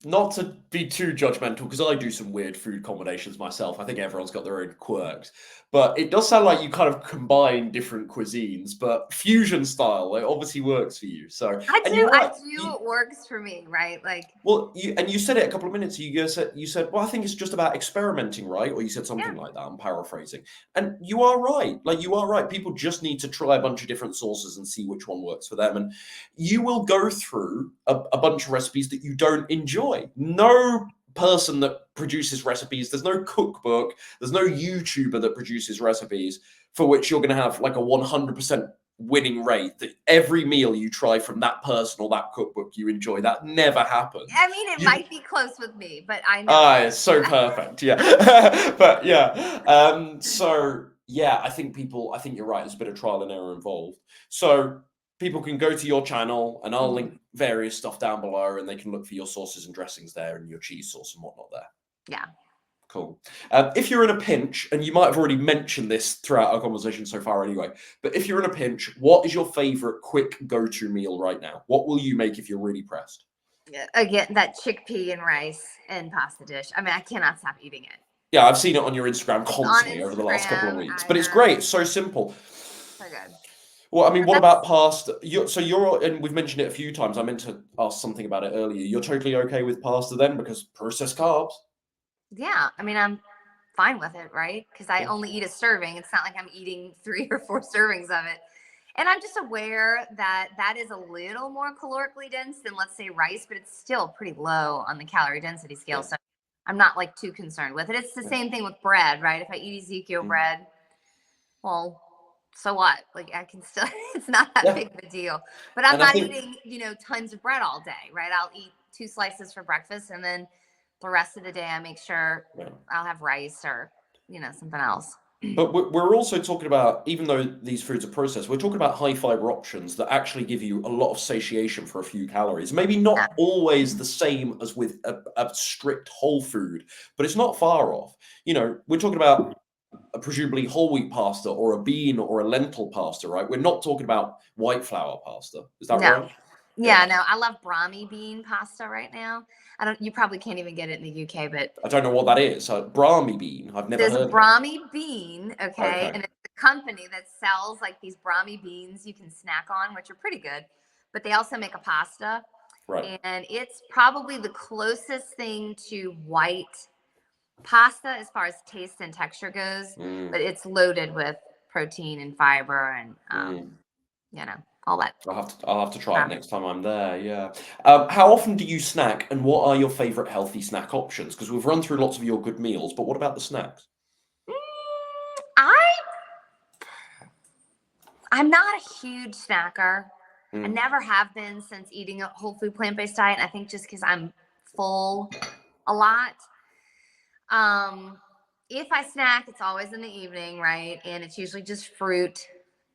not to be too judgmental because I do some weird food combinations myself. I think everyone's got their own quirks, but it does sound like you kind of combine different cuisines, but fusion style. It obviously works for you. So, I and do. you're I right. do. It works for me, right? Like, Well, you said it a couple of minutes ago. You said, well, I think it's just about experimenting, right? Or you said yeah, something like that. I'm paraphrasing, and you are right. Like you are right. People just need to try a bunch of different sauces and see which one works for them. And you will go through a bunch of recipes that you don't enjoy. No person that produces recipes, there's no cookbook, there's no YouTuber that produces recipes for which you're going to have like a 100% winning rate that every meal you try from that person or that cookbook you enjoy. That never happens. I mean, it You might be close with me, but I know ah, it. it's so perfect. Yeah. But yeah. So yeah, I think you're right. There's a bit of trial and error involved. So people can go to your channel and I'll Mhm. link various stuff down below and they can look for your sauces and dressings there and your cheese sauce and whatnot there. Yeah. Cool. If you're in a pinch, and you might have already mentioned this throughout our conversation so far anyway, but if you're in a pinch, what is your favorite quick go-to meal right now? What will you make if you're really pressed? Yeah. Again, that chickpea and rice and pasta dish. I mean, I cannot stop eating it. Yeah, I've seen it on your Instagram It's on constantly over the last couple of Instagram. weeks, I but it's great. It's so simple. so good. Well, I mean, But what about that's pasta? And we've mentioned it a few times. I meant to ask something about it earlier. You're totally okay with pasta then because processed carbs? yeah. I mean, I'm fine with it, right? Because I Yeah. only eat a serving. It's not like I'm eating 3 or 4 servings of it. And I'm just aware that that is a little more calorically dense than, let's say, rice, but it's still pretty low on the calorie density scale. Yeah. So I'm not like too concerned with it. It's the Yeah. same thing with bread, right? If I eat Ezekiel Mm. bread, well, so what? Like I can still, it's not that Yeah. big of a deal. But I'm And I not think eating, tons of bread all day, right? I'll eat 2 slices for breakfast and then the rest of the day I make sure yeah. I'll have rice or, something else. But we're also talking about, even though these foods are processed, we're talking about high fiber options that actually give you a lot of satiation for a few calories. Maybe Yeah. not always the same as with a strict whole food, but it's not far off. We're talking about a presumably whole wheat pasta or a bean or a lentil pasta, right? We're not talking about white flour pasta. Is that No. right? Yeah. Yeah, no, I love Brahmi bean pasta right now. You probably can't even get it in the UK, but I don't know what that is. Brahmi bean. I've never there's heard of it. Brahmi bean, okay? Okay. And it's a company that sells like these Brahmi beans you can snack on, which are pretty good. But they also make a pasta, Right. and it's probably the closest thing to white pasta as far as taste and texture goes, Mm, but it's loaded with protein and fiber and mm. all that I'll have to try it stuff. next time I'm there. Yeah. How often do you snack, and what are your favorite healthy snack options? Because we've run through lots of your good meals, but what about the snacks? I I'm not a huge snacker. I Mm, never have been since eating a whole food plant-based diet. I think just because I'm full a lot. Um, if I snack, it's always in the evening, right? And it's usually just fruit,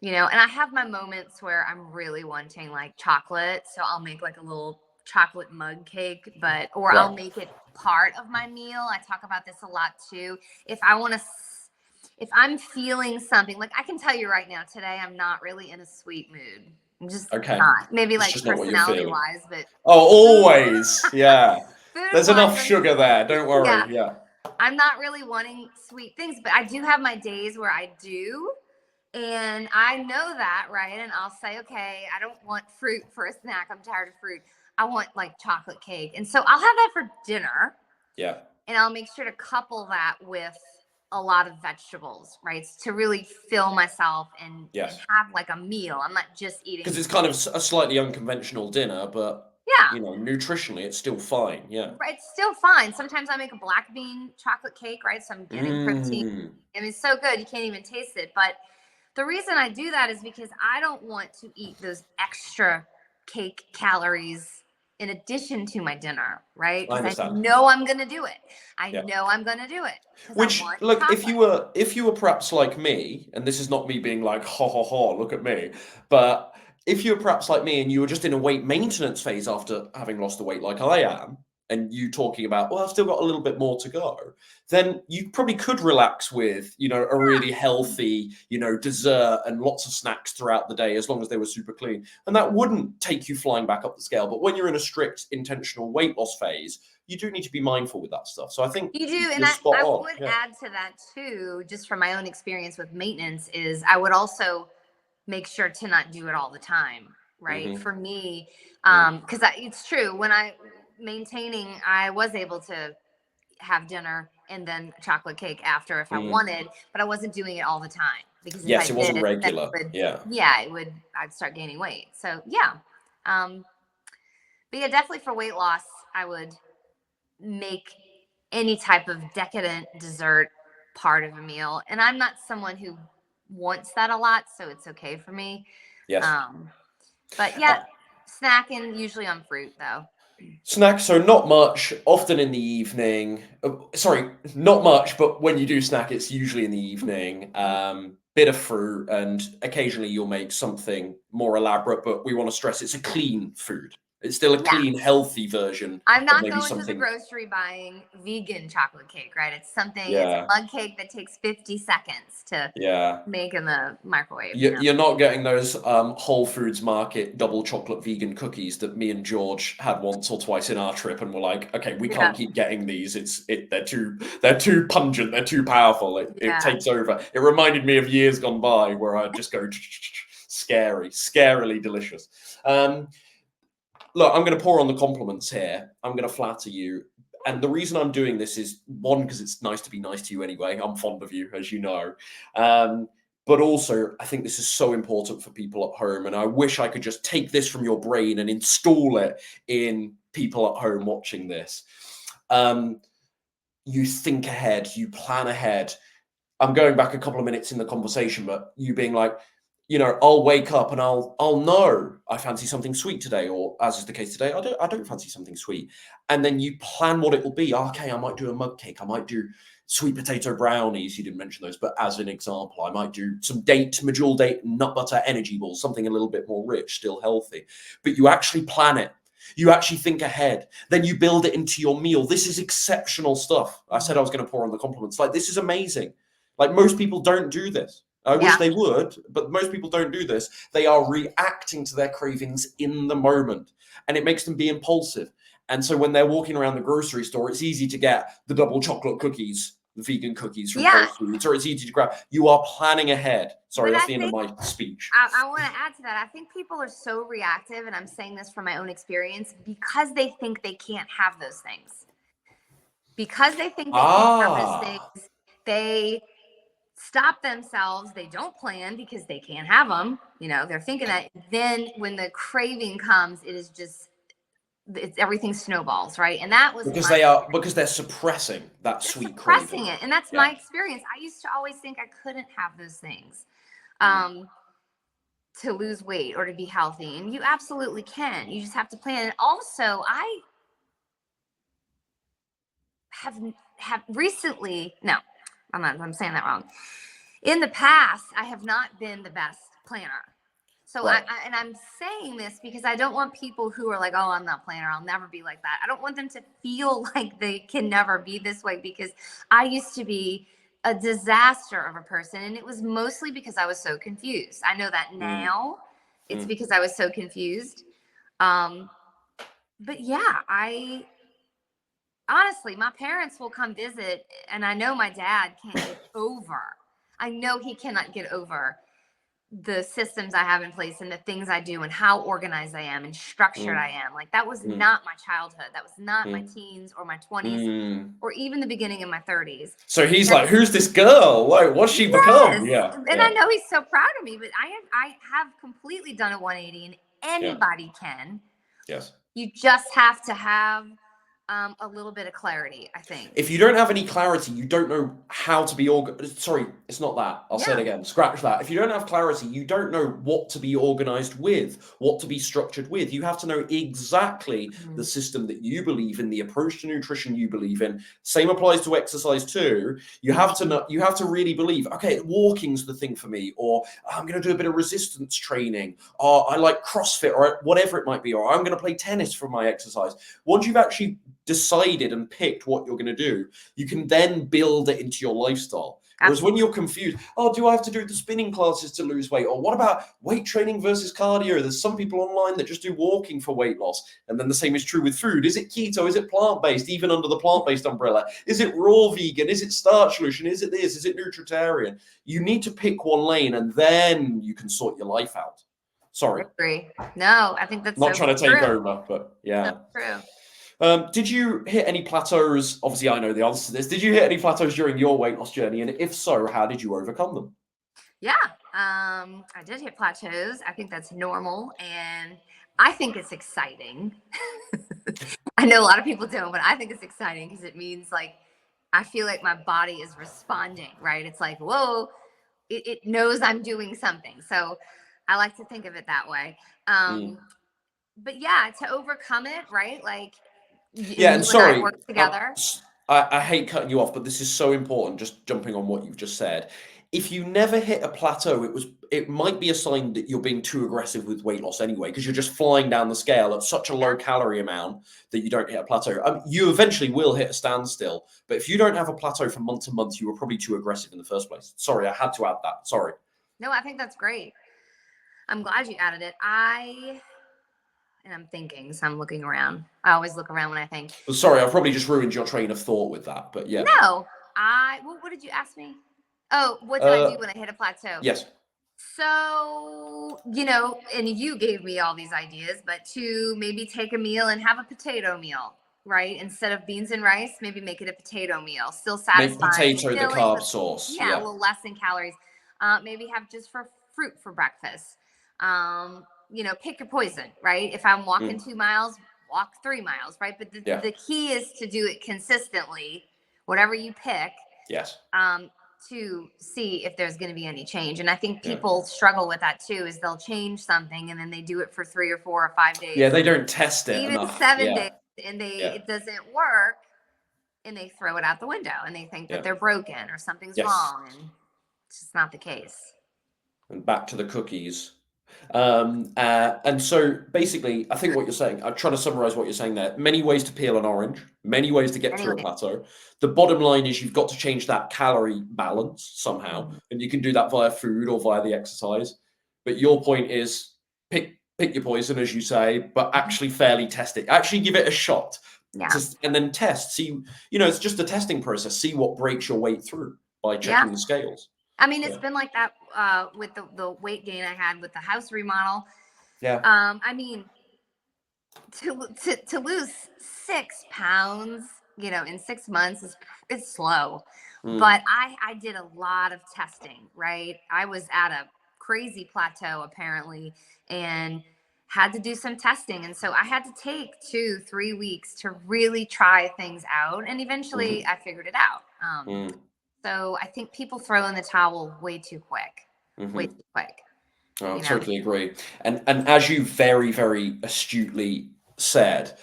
and I have my moments where I'm really wanting like chocolate. So I'll make like a little chocolate mug cake, or I'll make it part of my meal. I talk about this a lot too. If I'm feeling something, like I can tell you right now, today I'm not really in a sweet mood. I'm just not. Maybe It's like just not what you're personality feeling. wise, but Oh, always. Yeah. food There's enough wise, sugar there. Don't worry. yeah, Yeah. I'm not really wanting sweet things, but I do have my days where I do. And I know that, right? And I'll say, okay, I don't want fruit for a snack. I'm tired of fruit. I want like chocolate cake. And so I'll have that for dinner. Yeah. And I'll make sure to couple that with a lot of vegetables, right? To really fill myself and have like a meal. I'm not just eating. Because it's kind of a slightly unconventional dinner, but yeah, you know, nutritionally, it's still fine. Yeah. Right, it's still fine. Sometimes I make a black bean chocolate cake, right? So I'm getting protein. And it's so good, you can't even taste it. But the reason I do that is because I don't want to eat those extra cake calories in addition to my dinner, right? Because I know I'm going to do it. I know I'm going to do it. Which, look, if you were perhaps like me, and this is not me being like, ha ha ha, look at me, but if you were perhaps like me and you were just in a weight maintenance phase after having lost the weight like I am, and you talking about, well, I've still got a little bit more to go, then you probably could relax with, you know, a really healthy, you know, dessert and lots of snacks throughout the day, as long as they were super clean. And that wouldn't take you flying back up the scale. But when you're in a strict intentional weight loss phase, you do need to be mindful with that stuff. So I think you do. And I would add to that too, just from my own experience with maintenance, is I would also make sure to not do it all the time. Right. For me, because it's true, when maintaining, I was able to have dinner and then chocolate cake after if I wanted, but I wasn't doing it all the time, because if I it wasn't did, regular. I'd start gaining weight. So but yeah, definitely for weight loss, I would make any type of decadent dessert part of a meal. And I'm not someone who wants that a lot, so it's okay for me. Yes. But yeah, snacking usually on fruit though. Snacks, so not much, often in the evening. Sorry, not much, but when you do snack, it's usually in the evening. Bit of fruit, and occasionally you'll make something more elaborate, but we want to stress it's a clean food. It's still a clean, healthy version. I'm not going to the grocery buying vegan chocolate cake, right? It's something, it's a mug cake that takes 50 seconds to make in the microwave. You're not getting those Whole Foods Market double chocolate vegan cookies that me and George had once or twice in our trip, and we're like, okay, we can't keep getting these. They're too pungent, they're too powerful. It takes over. It reminded me of years gone by where I'd just go scarily delicious. Look, I'm going to pour on the compliments here. I'm going to flatter you. And the reason I'm doing this is, one, because it's nice to be nice to you anyway. I'm fond of you, as you know. But also, I think this is so important for people at home. And I wish I could just take this from your brain and install it in people at home watching this. You think ahead, you plan ahead. I'm going back a couple of minutes in the conversation, but you being like, you know, I'll wake up and I'll know I fancy something sweet today, or as is the case today, I don't fancy something sweet. And then you plan what it will be. Okay, I might do a mug cake. I might do sweet potato brownies. You didn't mention those, but as an example, I might do some medjool date nut butter energy balls, something a little bit more rich, still healthy. But you actually plan it. You actually think ahead. Then you build it into your meal. This is exceptional stuff. I said I was going to pour on the compliments. Like, this is amazing. Like, most people don't do this. I wish they would, but most people don't do this. They are reacting to their cravings in the moment, and it makes them be impulsive. And so when they're walking around the grocery store, it's easy to get the double chocolate cookies, the vegan cookies from Whole Foods, or it's easy to grab. You are planning ahead. Sorry, that's the end of my speech. I want to add to that. I think people are so reactive, and I'm saying this from my own experience, because they think they can't have those things. Because they think they can't have those things, they stop themselves. They don't plan because they can't have them. You know, they're thinking that. Then when the craving comes, it is just, everything snowballs, right? And that was because they're suppressing that sweet craving. Suppressing it, and that's my experience. I used to always think I couldn't have those things to lose weight or to be healthy, and you absolutely can. You just have to plan. And also, I have recently, no, I'm saying that wrong. In the past, I have not been the best planner. So Right. and I'm saying this because I don't want people who are like, oh, I'm not planner, I'll never be like that. I don't want them to feel like they can never be this way, because I used to be a disaster of a person, and it was mostly because I was so confused. I know that Mm, now it's mm, because I was so confused. Um, but yeah, I honestly, my parents will come visit, and I know my dad can't get over. I know he cannot get over the systems I have in place and the things I do and how organized I am and structured mm, I am. Like, that was mm, not my childhood. That was not my mm, teens or my 20s mm. or even the beginning of my 30s. So he's And like, "Who's this girl? Like, what's she become?" yes, Yeah, and I yeah, know he's so proud of me, but I have completely done a 180, and yeah, anybody can. yes. You just have to have a little bit of clarity, I think. If you don't have any clarity, you don't know how to be Sorry, it's not that. I'll say it Yeah. again. Scratch that. If you don't have clarity, you don't know what to be organized with, what to be structured with. You have to know exactly the Mhm. system that you believe in, the approach to nutrition you believe in. Same applies to exercise too. You have to know, you have to really believe, okay, walking's the thing for me, or I'm going to do a bit of resistance training, or I like CrossFit, or whatever it might be, or I'm going to play tennis for my exercise. Once you've actually decided and picked what you're going to do, you can then build it into your lifestyle. Whereas when Absolutely. you're confused, oh, do I have to do the spinning classes to lose weight? Or what about weight training versus cardio? There's some people online that just do walking for weight loss. And then the same is true with food. Is it keto? Is it plant-based? Even under the plant-based umbrella? Is it raw vegan? Is it starch solution? Is it this? Is it nutritarian? You need to pick one lane, and then you can sort your life out. Sorry, Agree. No, I think that's not so trying to take true. over, but So yeah. true. Did you hit any plateaus? Obviously, I know the answer to this. Did you hit any plateaus during your weight loss journey? And if so, how did you overcome them? Yeah. I did hit plateaus. I think that's normal, and I think it's exciting. I know a lot of people don't, but I think it's exciting because it means, like, I feel like my body is responding, right? It's like, whoa, it knows I'm doing something. So I like to think of it that way. Mm. But yeah, to overcome it, right? Like, Yeah, and and you and I sorry, work together. I hate cutting you off, but this is so important. Just jumping on what you've just said. If you never hit a plateau, it might be a sign that you're being too aggressive with weight loss anyway, because you're just flying down the scale at such a low Yeah. calorie amount that you don't hit a plateau. You eventually will hit a standstill, but if you don't have a plateau from month to month, you were probably too aggressive in the first place. Sorry, I had to add that. Sorry. No, I think that's great. I'm glad you added it. And I'm thinking, so I'm looking around. I always look around when I think. Well, sorry, I've probably just ruined your train of thought with that, but yeah. No, what did you ask me? Oh, what did I do Uh, when I hit a plateau? yes. So, and you gave me all these ideas, but to maybe take a meal and have a potato meal, right? Instead of beans and rice, maybe make it a potato meal. Still Make satisfying and potato the filling, carb but source. yeah, a Yeah. little less in calories. Maybe have just for fruit for breakfast. Pick your poison, right? If I'm walking Mm, 2 miles, walk 3 miles, right? But the, yeah. the key is to do it consistently, whatever you pick, Yes. um, to see if there's going to be any change. And I think Yeah. people struggle with that too, is they'll change something and then they do it for 3 or 4 or 5 days, Yeah, they don't test it even enough. 7 days, Yeah. and Yeah. it doesn't work, and they throw it out the window and they think that Yeah. they're broken or something's Yes. wrong, and it's just not the case. And back to the cookies. And so basically, I think what you're saying, I'm trying to summarize what you're saying there. Many ways to peel an orange, many ways to get through a Anyway. plateau. The bottom line is you've got to change that calorie balance somehow. Mhm. And you can do that via food or via the exercise. But your point is pick your poison, as you say, but actually fairly test it. Actually give it a shot. Yeah. And then test. See, it's just a testing process. See what breaks your weight through by Yeah. checking the scales. I mean, it's Yeah. been like that with the weight gain I had with the house remodel. Yeah. I mean, to lose 6 pounds, in 6 months is slow. Mm. But I did a lot of testing, right? I was at a crazy plateau apparently, and had to do some testing. And so I had to take 2, 3 weeks to really try things out. And eventually Mhm. I figured it out. Mm. So I think people throw in the towel way too quick, way Mhm. too quick, I you know? totally agree. And as you very, very astutely said,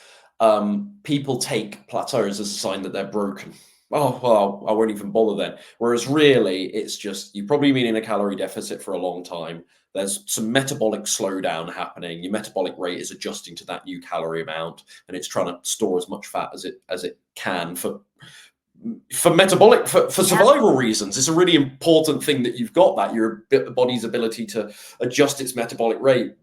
people take plateaus as a sign that they're broken. Oh, well, I won't even bother then. Whereas really, it's just you've probably been in a calorie deficit for a long time. There's some metabolic slowdown happening. Your metabolic rate is adjusting to that new calorie amount, and it's trying to store as much fat as it can for metabolic for Yeah. survival reasons. It's a really important thing that you've got that your body's ability to adjust its metabolic rate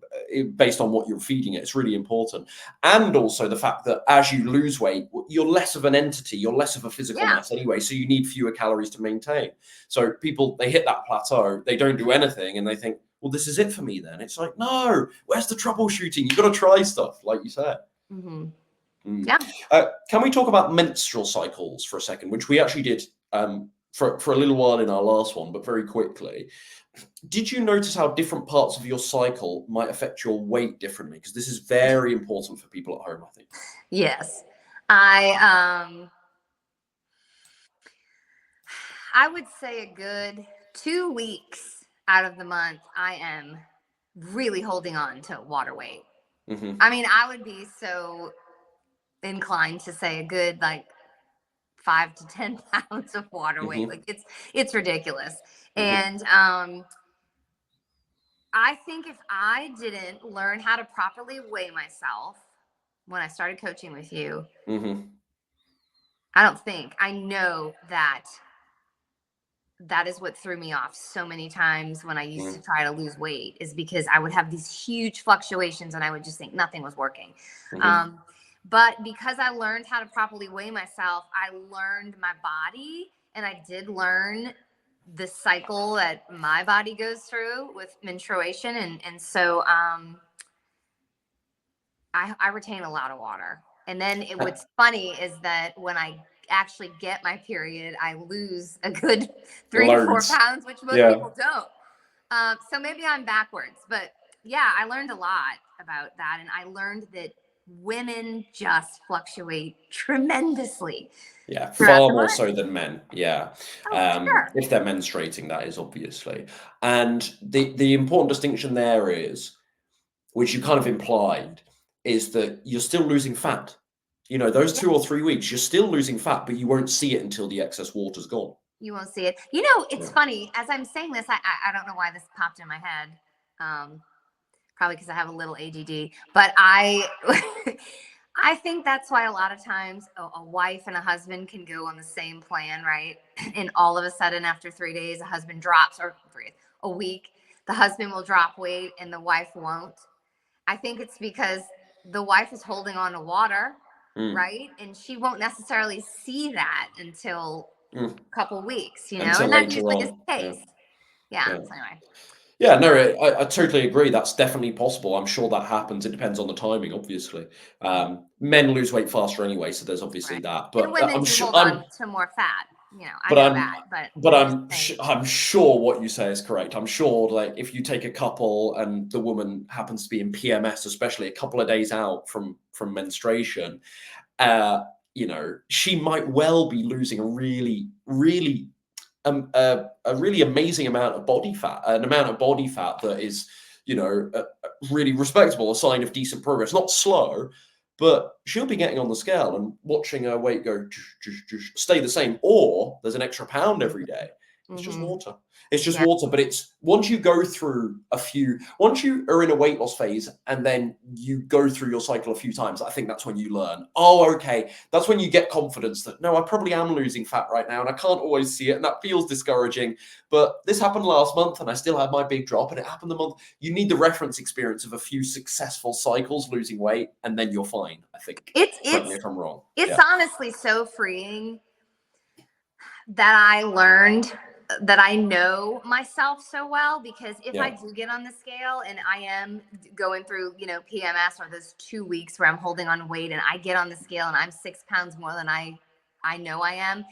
based on what you're feeding it. It's really important. And also the fact that as you lose weight, you're less of an entity, you're less of a physical Yeah. mass anyway, so you need fewer calories to maintain. So people, they hit that plateau, they don't do anything, and they think, well, this is it for me then. It's like, no, where's the troubleshooting? You've got to try stuff, like you said. Mm-hmm. Mm. Yeah. Can we talk about menstrual cycles for a second, which we actually did for a little while in our last one, but very quickly. Did you notice how different parts of your cycle might affect your weight differently? Because this is very important for people at home, I think. Yes. I I would say a good 2 weeks out of the month, I am really holding on to water weight. Hmm. I mean, I would be so inclined to say a good like 5 to 10 pounds of water weight. Hmm. Like it's ridiculous. Hmm. And I think if I didn't learn how to properly weigh myself when I started coaching with you, Hmm. I know that that is what threw me off so many times when I used to try to lose weight, is because I would have these huge fluctuations and I would just think nothing was working. Hmm. Um, but because I learned how to properly weigh myself, I learned my body, and I did learn the cycle that my body goes through with menstruation. And so I retain a lot of water. And then what's funny is that when I actually get my period, I lose a good 3 to 4 Loads. pounds, which most Yeah. people don't. So maybe I'm backwards, but yeah, I learned a lot about that. And I learned that women just fluctuate tremendously Yeah. throughout Far the more month. so than men. Yeah. Oh, for sure. If they're menstruating, that is obviously. And the important distinction there is, which you kind of implied, is that you're still losing fat. You know, those Yeah, 2 or 3 weeks, you're still losing fat, but you won't see it until the excess water's gone. you won't see it. You know, it's Yeah. funny. As I'm saying this, I don't know why this popped in my head. Probably because I have a little ADD, but I I think that's why a lot of times a wife and a husband can go on the same plan, right? And all of a sudden, after 3 days, a husband drops, or a week, the husband will drop weight and the wife won't. I think it's because the wife is holding on to water, Mm. right? And she won't necessarily see that until Mm. a couple weeks, Until and that later usually is on. the Yeah. case. Yeah. Yeah. So anyway, Yeah, no, um, I totally agree. That's definitely possible. I'm sure that happens. It depends on the timing, obviously. Men lose weight faster anyway, so there's obviously right. that. And But women do hold on I'm to more fat. I but know I'm that, but but I'm just saying. I'm sure what you say is correct. I'm sure, like, if you take a couple and the woman happens to be in PMS, especially a couple of days out from menstruation, uh, she might well be losing a really amazing amount of body fat, an amount of body fat that is, really respectable, a sign of decent progress. Not slow, but she'll be getting on the scale and watching her weight go stay the same, or there's an extra pound every day. It's just Hmm. water. It's just Yeah. water. But it's once you go through once you are in a weight loss phase and then you go through your cycle a few times, I think that's when you learn, oh, okay, that's when you get confidence that, no, I probably am losing fat right now and I can't always see it. And that feels discouraging. But this happened last month and I still had my big drop, and it happened the month. You need the reference experience of a few successful cycles losing weight, and then you're fine, I think. It's Correct me it's if I'm wrong. it's Yeah. honestly so freeing that I learned that I know myself so well, because if I Yeah. do get on the scale and I am going through, PMS, or those 2 weeks where I'm holding on weight and I get on the scale and I'm 6 pounds more than I know I am,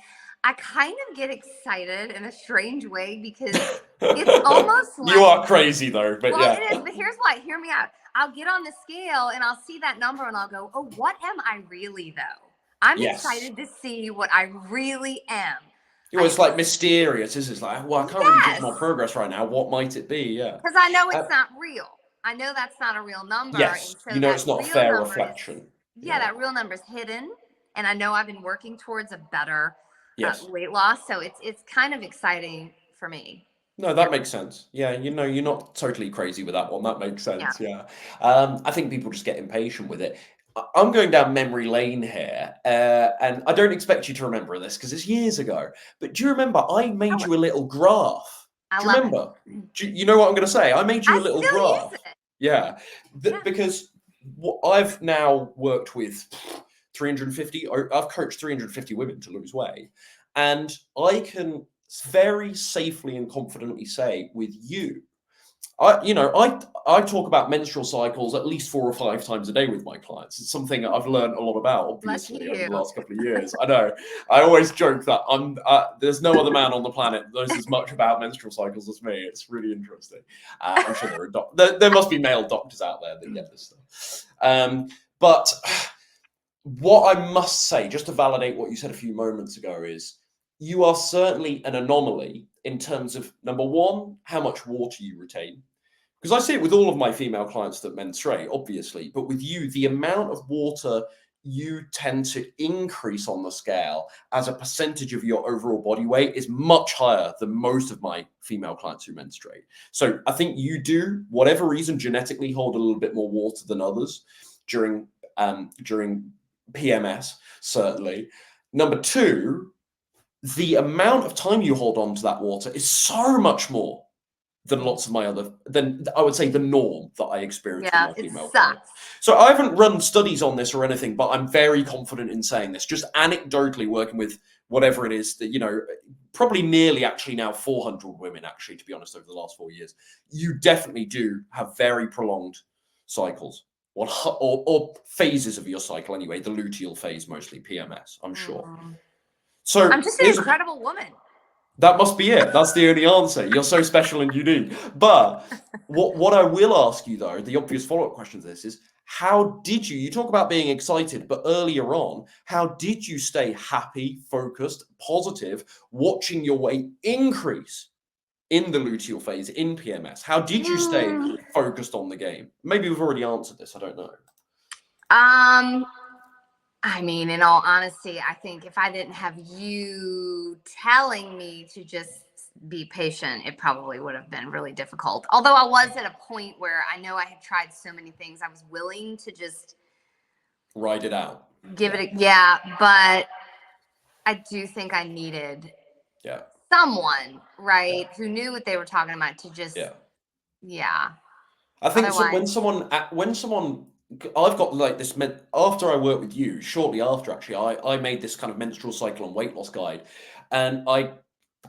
I kind of get excited in a strange way, because it's almost You like, are crazy though, but well, it yeah. is, but here's why. Hear me out. I'll get on the scale and I'll see that number and I'll go, oh, what am I really, though? I'm Yes. excited to see what I really am. It's like mysterious, isn't it? It's like, well, I can't really judge Yes, my progress right now. What might it be? Yeah. because I know Uh, it's not real. I know that's not a real number. yes. And so that It's not a real fair number is, reflection. yeah, Yeah. that real number is hidden. And I know I've been working towards a better Yes. weight loss. So it's kind of exciting for me. No, Yeah. that makes sense. Yeah, you're not totally crazy with that one. That makes Yeah. sense. Yeah. I think people just get impatient with it. I'm going down memory lane here, and I don't expect you to remember this because it's years ago. But do you remember I made Oh, you a little graph? I Do you love it. remember? You know what I'm going to say? I made you I a little still use graph. it. Yeah, Yeah. because I've now worked with 350. I've coached 350 women to lose weight, and I can very safely and confidently say with you, I talk about menstrual cycles at least 4 or 5 times a day with my clients. It's something I've learned a lot about, Lucky obviously, over the you. last couple of years. I know. I always joke that there's no other man on the planet that knows as much about menstrual cycles as me. It's really interesting. I'm sure there must be male doctors out there that get this stuff. But what I must say, just to validate what you said a few moments ago, is you are certainly an anomaly in terms of, number one, how much water you retain. Because I see it with all of my female clients that menstruate, obviously, but with you, the amount of water you tend to increase on the scale as a percentage of your overall body weight is much higher than most of my female clients who menstruate. So I think you do, whatever reason, genetically hold a little bit more water than others during PMS, certainly. Number two, the amount of time you hold on to that water is so much more than lots of my than I would say the norm that I experience with Yeah, my it female clients. sucks. So I haven't run studies on this or anything, but I'm very confident in saying this, just anecdotally working with whatever it is that, probably nearly actually now 400 women, actually, to be honest, over the last 4 years. You definitely do have very prolonged cycles or phases of your cycle anyway, the luteal phase, mostly PMS, I'm sure. Mm. So I'm just an incredible woman. that must be it. That's the only answer. You're so special and unique. But what I will ask you though, the obvious follow-up question to this is, how did you talk about being excited, but earlier on, how did you stay happy, focused, positive, watching your weight increase in the luteal phase, in PMS? How did you stay Mm. focused on the game? Maybe we've already answered this. I don't know. I mean, in all honesty, I think if I didn't have you telling me to just be patient, it probably would have been really difficult. Although I was at a point where I know I had tried so many things, I was willing to just Ride it out. give it yeah, but I do think I needed Yeah. someone, right, who knew what they were talking about to just Yeah. yeah. I think so Otherwise, when someone I've got like this after I worked with you, shortly after actually, I made this kind of menstrual cycle and weight loss guide, and I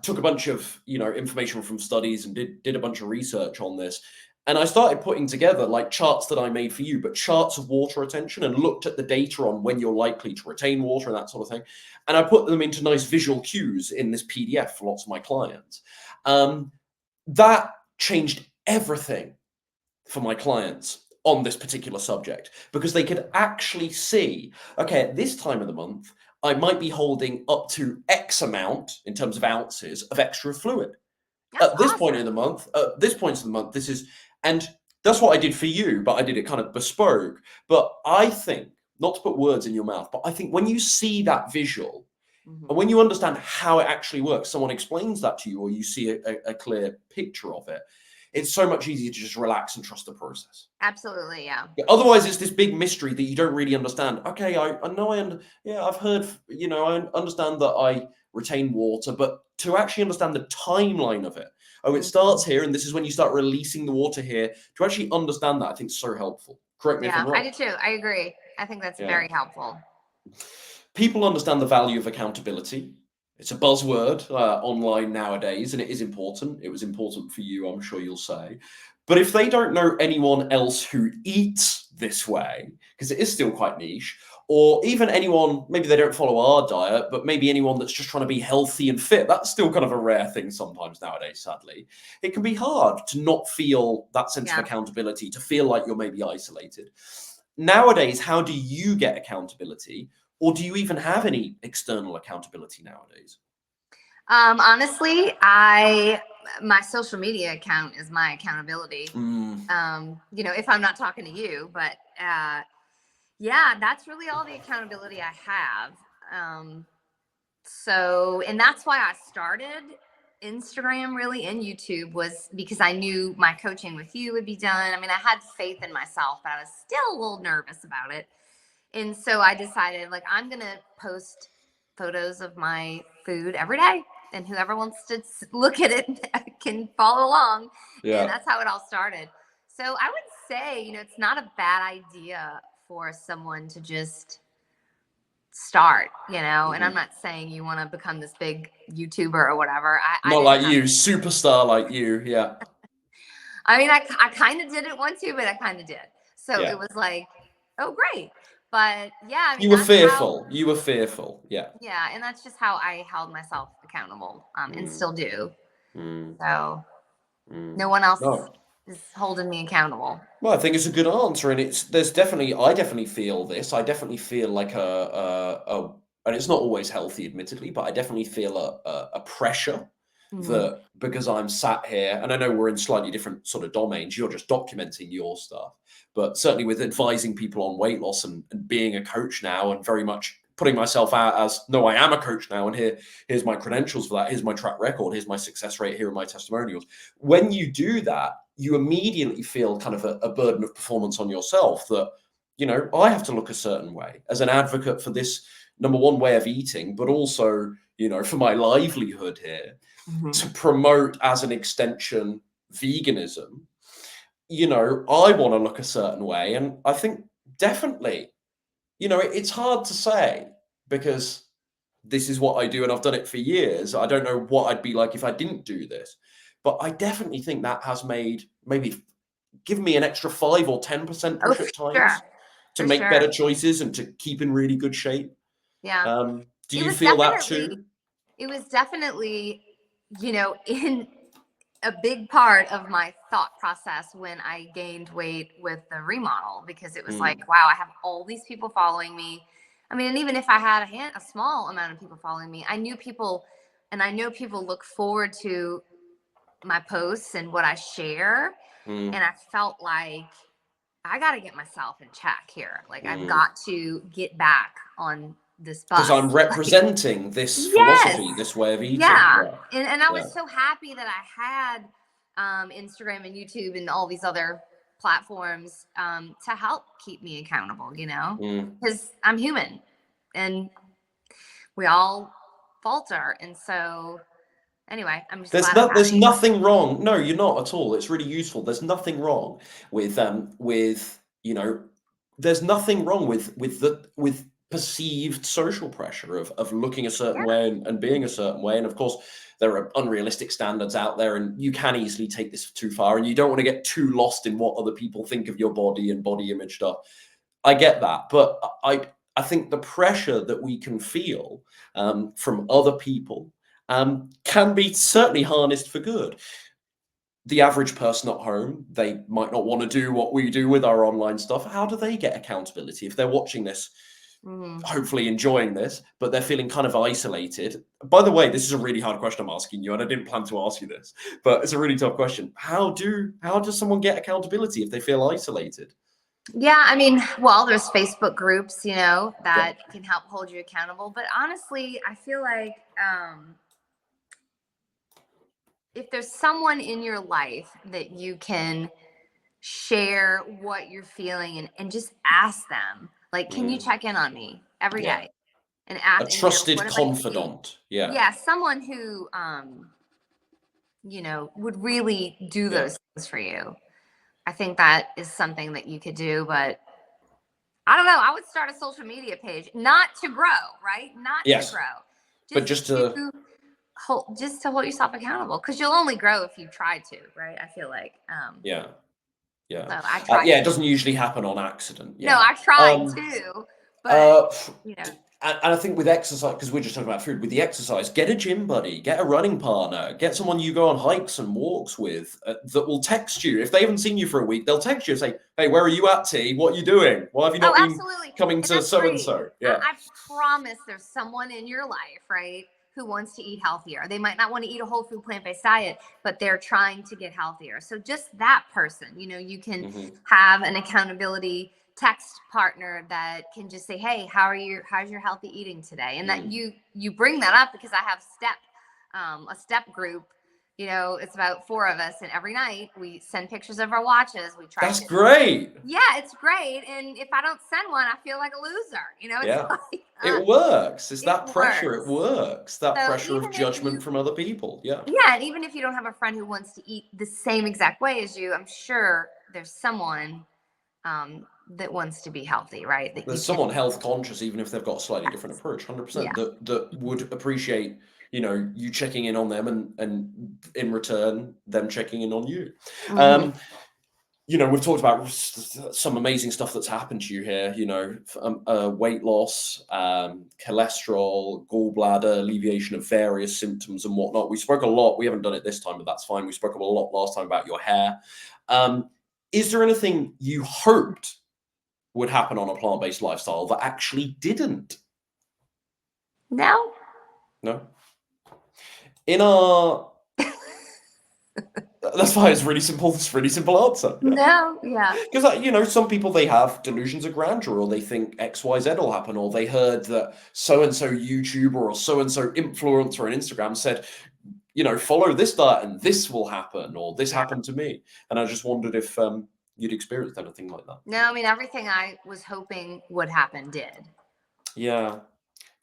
took a bunch of information from studies and did a bunch of research on this, and I started putting together like charts that I made for you, but charts of water retention, and looked at the data on when you're likely to retain water and that sort of thing, and I put them into nice visual cues in this PDF for lots of my clients. That changed everything for my clients on this particular subject because they could actually see, okay, at this time of the month, I might be holding up to X amount in terms of ounces of extra fluid. that's At this point in awesome. the month, at this point in the month, this is, and that's what I did for you, but I did it kind of bespoke. But I think, not to put words in your mouth, but I think when you see that visual, and Mhm. when you understand how it actually works, someone explains that to you, or you see a clear picture of it, it's so much easier to just relax and trust the process. Absolutely, yeah. Yeah, otherwise, it's this big mystery that you don't really understand. Okay, I know yeah, I've heard, I understand that I retain water, but to actually understand the timeline of it, oh, it starts Mhm. here, and this is when you start releasing the water here. To actually understand that, I think is so helpful. Correct me if I'm Yeah, I wrong. do too. I agree. I think that's Yeah. very helpful. People understand the value of accountability. It's a buzzword online nowadays, and it is important. It was important for you, I'm sure you'll say. But if they don't know anyone else who eats this way, because it is still quite niche, or even anyone, maybe they don't follow our diet, but maybe anyone that's just trying to be healthy and fit, that's still kind of a rare thing sometimes nowadays, sadly. It can be hard to not feel that sense of Yeah. accountability, to feel like you're maybe isolated. Nowadays, how do you get accountability? Or do you even have any external accountability nowadays? Honestly, my social media account is my accountability. Mm, If I'm not talking to you, but yeah, that's really all the accountability I have. Um, So, and that's why I started Instagram really and YouTube, was because I knew my coaching with you would be done. I mean, I had faith in myself, but I was still a little nervous about it. And so I decided, like, I'm going to post photos of my food every day. And whoever wants to look at it can follow along. And Yeah. that's how it all started. So I would say, it's not a bad idea for someone to just start, and I'm Mhm. not saying you want to become this big YouTuber or whatever. I Not didn't like have, you, superstar like you. Yeah. I mean, I kind of did it once too, but I kind of did. So Yeah. it was like, oh, great. But yeah, I mean, You were that's how, fearful. You were fearful. Yeah. yeah. And that's just how I held myself accountable, and Mm, still do. mm, So mm. no one else is, No. is holding me accountable. Well, I think it's a good answer, and I definitely feel this. I definitely feel like and it's not always healthy, admittedly, but I definitely feel a pressure Hmm. that because I'm sat here, and I know we're in slightly different sort of domains. You're just documenting your stuff, but certainly with advising people on weight loss and being a coach now, and very much putting myself out as no, I am a coach now, and here's my credentials for that. Here's my track record. Here's my success rate. Here are my testimonials. When you do that, you immediately feel kind of a burden of performance on yourself that, I have to look a certain way as an advocate for this number one way of eating, but also, for my livelihood here Hmm. to promote as an extension veganism. I want to look a certain way. And I think definitely, it's hard to say because this is what I do and I've done it for years. I don't know what I'd be like if I didn't do this. But I definitely think that has made maybe given me an extra 5 or 10% Oh, push for at sure. times to For make better sure. choices and to keep in really good shape. Yeah. Do It you was feel that definitely, too? it was definitely, in a big part of my thought process when I gained weight with the remodel, because it was Mm, like, wow, I have all these people following me. I mean, and even if I had a small amount of people following me, I knew people, and I know people look forward to my posts and what I share. mm, And I felt like I got to get myself in check here. Like, I've mm. got to get back on this Because I'm bus. Like, representing this yes. philosophy, this way of eating. Yeah. Yeah, And I yeah. was so happy that I had Instagram and YouTube and all these other platforms to help keep me accountable, Mm. because I'm human and we all falter. And so, anyway, I'm just glad I had There's it. nothing wrong. No, you're not at all. It's really useful. There's nothing wrong with there's nothing wrong with perceived social pressure of looking a certain Yeah. way and being a certain way. And of course, there are unrealistic standards out there, and you can easily take this too far. And you don't want to get too lost in what other people think of your body and body image stuff. I get that, but I think the pressure that we can feel from other people can be certainly harnessed for good. The average person at home, they might not want to do what we do with our online stuff. How do they get accountability if they're watching this, Hmm. hopefully enjoying this, but they're feeling kind of isolated? By the way, this is a really hard question I'm asking you, and I didn't plan to ask you this, but it's a really tough question. How does someone get accountability if they feel isolated? Yeah, I mean, well, there's Facebook groups, Yeah. that can help hold you accountable. But honestly, I feel like if there's someone in your life that you can share what you're feeling, and just ask them, like, can you Mm, check in on me every yeah. day and A ask, and trusted what am I eating? confidant. Yeah. Yeah, someone who would really do Yeah. those things for you. I think that is something that you could do. But I don't know, I would start a social media page, not to grow, right? Not to Yes. grow. But Just just to to hold yourself accountable, because you'll only grow if you try to, right? I feel like yeah. Yeah. so I try Yeah, it to. doesn't usually happen on accident. No, Yeah. I try Um, to, but uh, you know, and I think with exercise, because we're just talking about food, with the exercise, get a gym buddy, get a running partner, get someone you go on hikes and walks with that will text you. If they haven't seen you for a week, they'll text you and say, "Hey, where are you at, T? What are you doing? Why have you oh, not been absolutely. coming And to that's so and great. so?" Yeah. I promise there's someone in your life, right, who wants to eat healthier. They might not want to eat a whole food plant-based diet, but they're trying to get healthier. So just that person, you can have an accountability text partner that can just say, hey, how's your healthy eating today? And that you bring that up, because I have a step group. It's about 4 of us, and every night we send pictures of our watches. We try. That's great. Yeah, it's great. And if I don't send one, I feel like a loser. It's like, it works. It's that pressure. Works. It works. That So pressure of judgment from other people. Yeah. Yeah, and even if you don't have a friend who wants to eat the same exact way as you, I'm sure there's someone that wants to be healthy, right? There's someone health conscious, even if they've got a slightly different approach. 100%. That would appreciate you checking in on them, and in return them checking in on you. We've talked about some amazing stuff that's happened to you here, weight loss, cholesterol, gallbladder, alleviation of various symptoms and whatnot. We spoke a lot. We haven't done it this time, but that's fine. We spoke a lot last time about your hair. Is there anything you hoped would happen on a plant-based lifestyle that actually didn't? No. In our that's why it's really simple. It's a really simple answer. No, yeah. Because some people, they have delusions of grandeur, or they think XYZ will happen, or they heard that so-and-so YouTuber or so-and-so influencer on Instagram said, follow this diet and this will happen, or this happened to me. And I just wondered if you'd experienced anything like that. No, I mean, everything I was hoping would happen did. Yeah.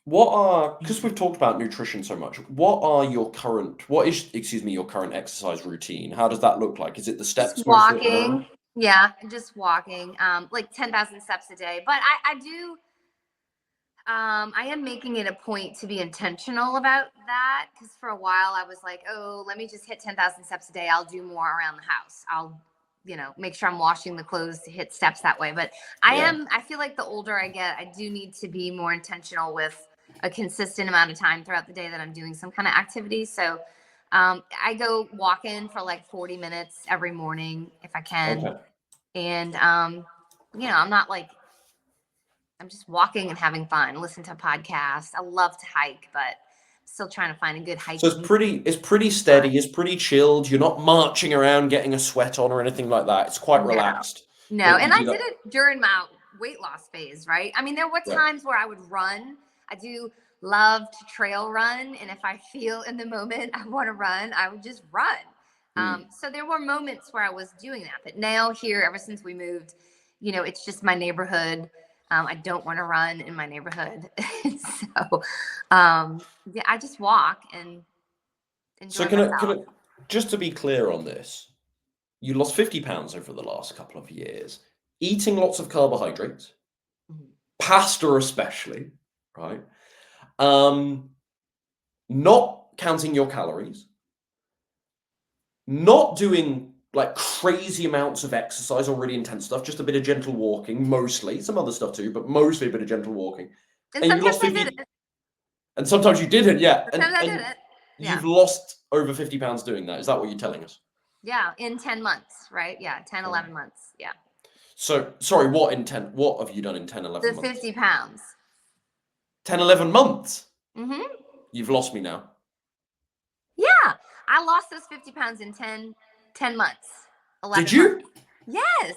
Because we've talked about nutrition so much, what is your current exercise routine? How does that look like? Is it the steps? Just walking. Yeah, just walking, like 10,000 steps a day. But I am making it a point to be intentional about that, because for a while I was like, oh, let me just hit 10,000 steps a day. I'll do more around the house. I'll make sure I'm washing the clothes to hit steps that way. But I feel like the older I get, I do need to be more intentional with a consistent amount of time throughout the day that I'm doing some kind of activity. So I go walking for like 40 minutes every morning if I can. Okay. And, I'm not like, I'm just walking and having fun, listen to podcasts. I love to hike, but still trying to find a good hike. So it's pretty steady. It's pretty chilled. You're not marching around getting a sweat on or anything like that. It's quite relaxed. No, and I did it during my weight loss phase, right? I mean, there were times where I would run. I do love to trail run, and if I feel in the moment I want to run, I would just run. So there were moments where I was doing that, but now here, ever since we moved, it's just my neighborhood. I don't want to run in my neighborhood. So, I just walk and enjoy myself. Just to be clear on this, you lost 50 pounds over the last couple of years, eating lots of carbohydrates, pasta especially, right? Not counting your calories, not doing like crazy amounts of exercise or really intense stuff, just a bit of gentle walking, mostly, some other stuff too, but mostly a bit of gentle walking. And you lost 50. And sometimes you didn't, yeah. Sometimes I didn't. Yeah. You've lost over 50 pounds doing that. Is that what you're telling us? Yeah, in 10 months, right? Yeah, 10, 11 months, yeah. So, sorry, what have you done in 10, 11 months? The 50 pounds. 10, 11 months? Mm-hmm. You've lost me now. Yeah, I lost those 50 pounds in 10 months. 11 Did you? Months. Yes.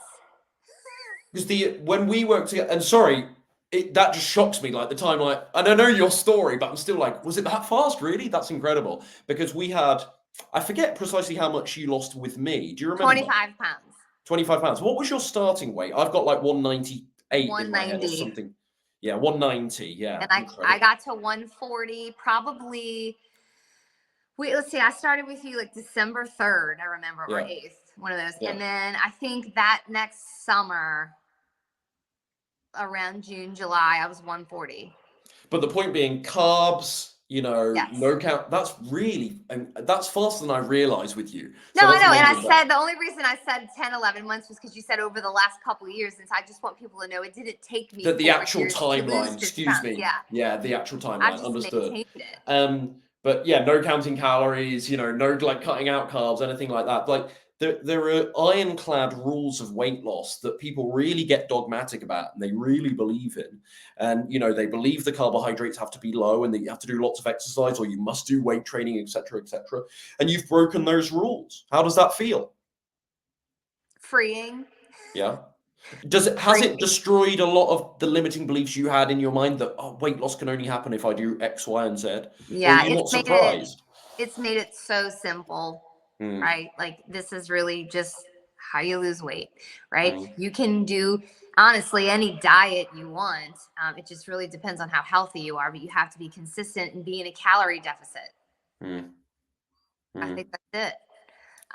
Because when we worked together, and sorry, that just shocks me. Like the time, and I know your story, but I'm still like, was it that fast? Really? That's incredible. Because I forget precisely how much you lost with me. Do you remember? 25 pounds. 25 pounds. What was your starting weight? I've got like 198 190. in my head or something. Yeah, 190. Yeah. And I got to 140 probably. Wait, let's see. I started with you like December 3rd, I remember, or 8th, one of those. Yeah. And then I think that next summer, around June, July, I was 140. But the point being, carbs, yes. No count. That's really, and that's faster than I realized with you. No, I know. And I said, the only reason I said 10, 11 months was because you said over the last couple of years. And so I just want people to know it didn't take me. That the actual timeline, excuse me. Yeah. Yeah, the actual timeline, understood. Maintained it. But yeah, no counting calories, no like cutting out carbs, anything like that. Like there are ironclad rules of weight loss that people really get dogmatic about and they really believe in. And, they believe the carbohydrates have to be low and that you have to do lots of exercise or you must do weight training, etc., etc. And you've broken those rules. How does that feel? Freeing. Yeah. Has it destroyed a lot of the limiting beliefs you had in your mind that weight loss can only happen if I do X, Y, and Z? Or are Yeah, you not surprised? it's made it so simple, Mm, right? Like this is really just how you lose weight, right? mm, You can do honestly any diet you want. It just really depends on how healthy you are, but you have to be consistent and be in a calorie deficit. mm, I mm. think that's it.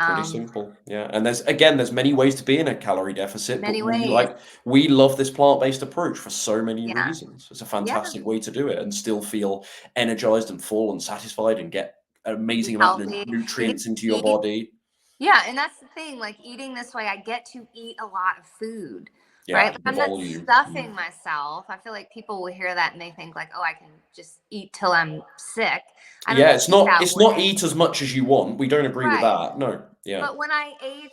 Pretty simple, yeah. And there's many ways to be in a calorie deficit, but Many ways. we love this plant-based approach for so many Yeah. reasons. It's a Yeah. fantastic way to do it and still feel energized and full and satisfied and get an Be amazing amount of healthy. You get nutrients into to your eat. body. Yeah, and that's the thing. Like eating this way, I get to eat a lot of food, right? Yeah, Like the I'm not volume. stuffing myself. I feel like people will hear that and they think like, oh, I can just eat till I'm sick. I don't Yeah, eat that it's not way. eat as much as you want. We don't agree with Right. that. No. Yeah. But when I ate,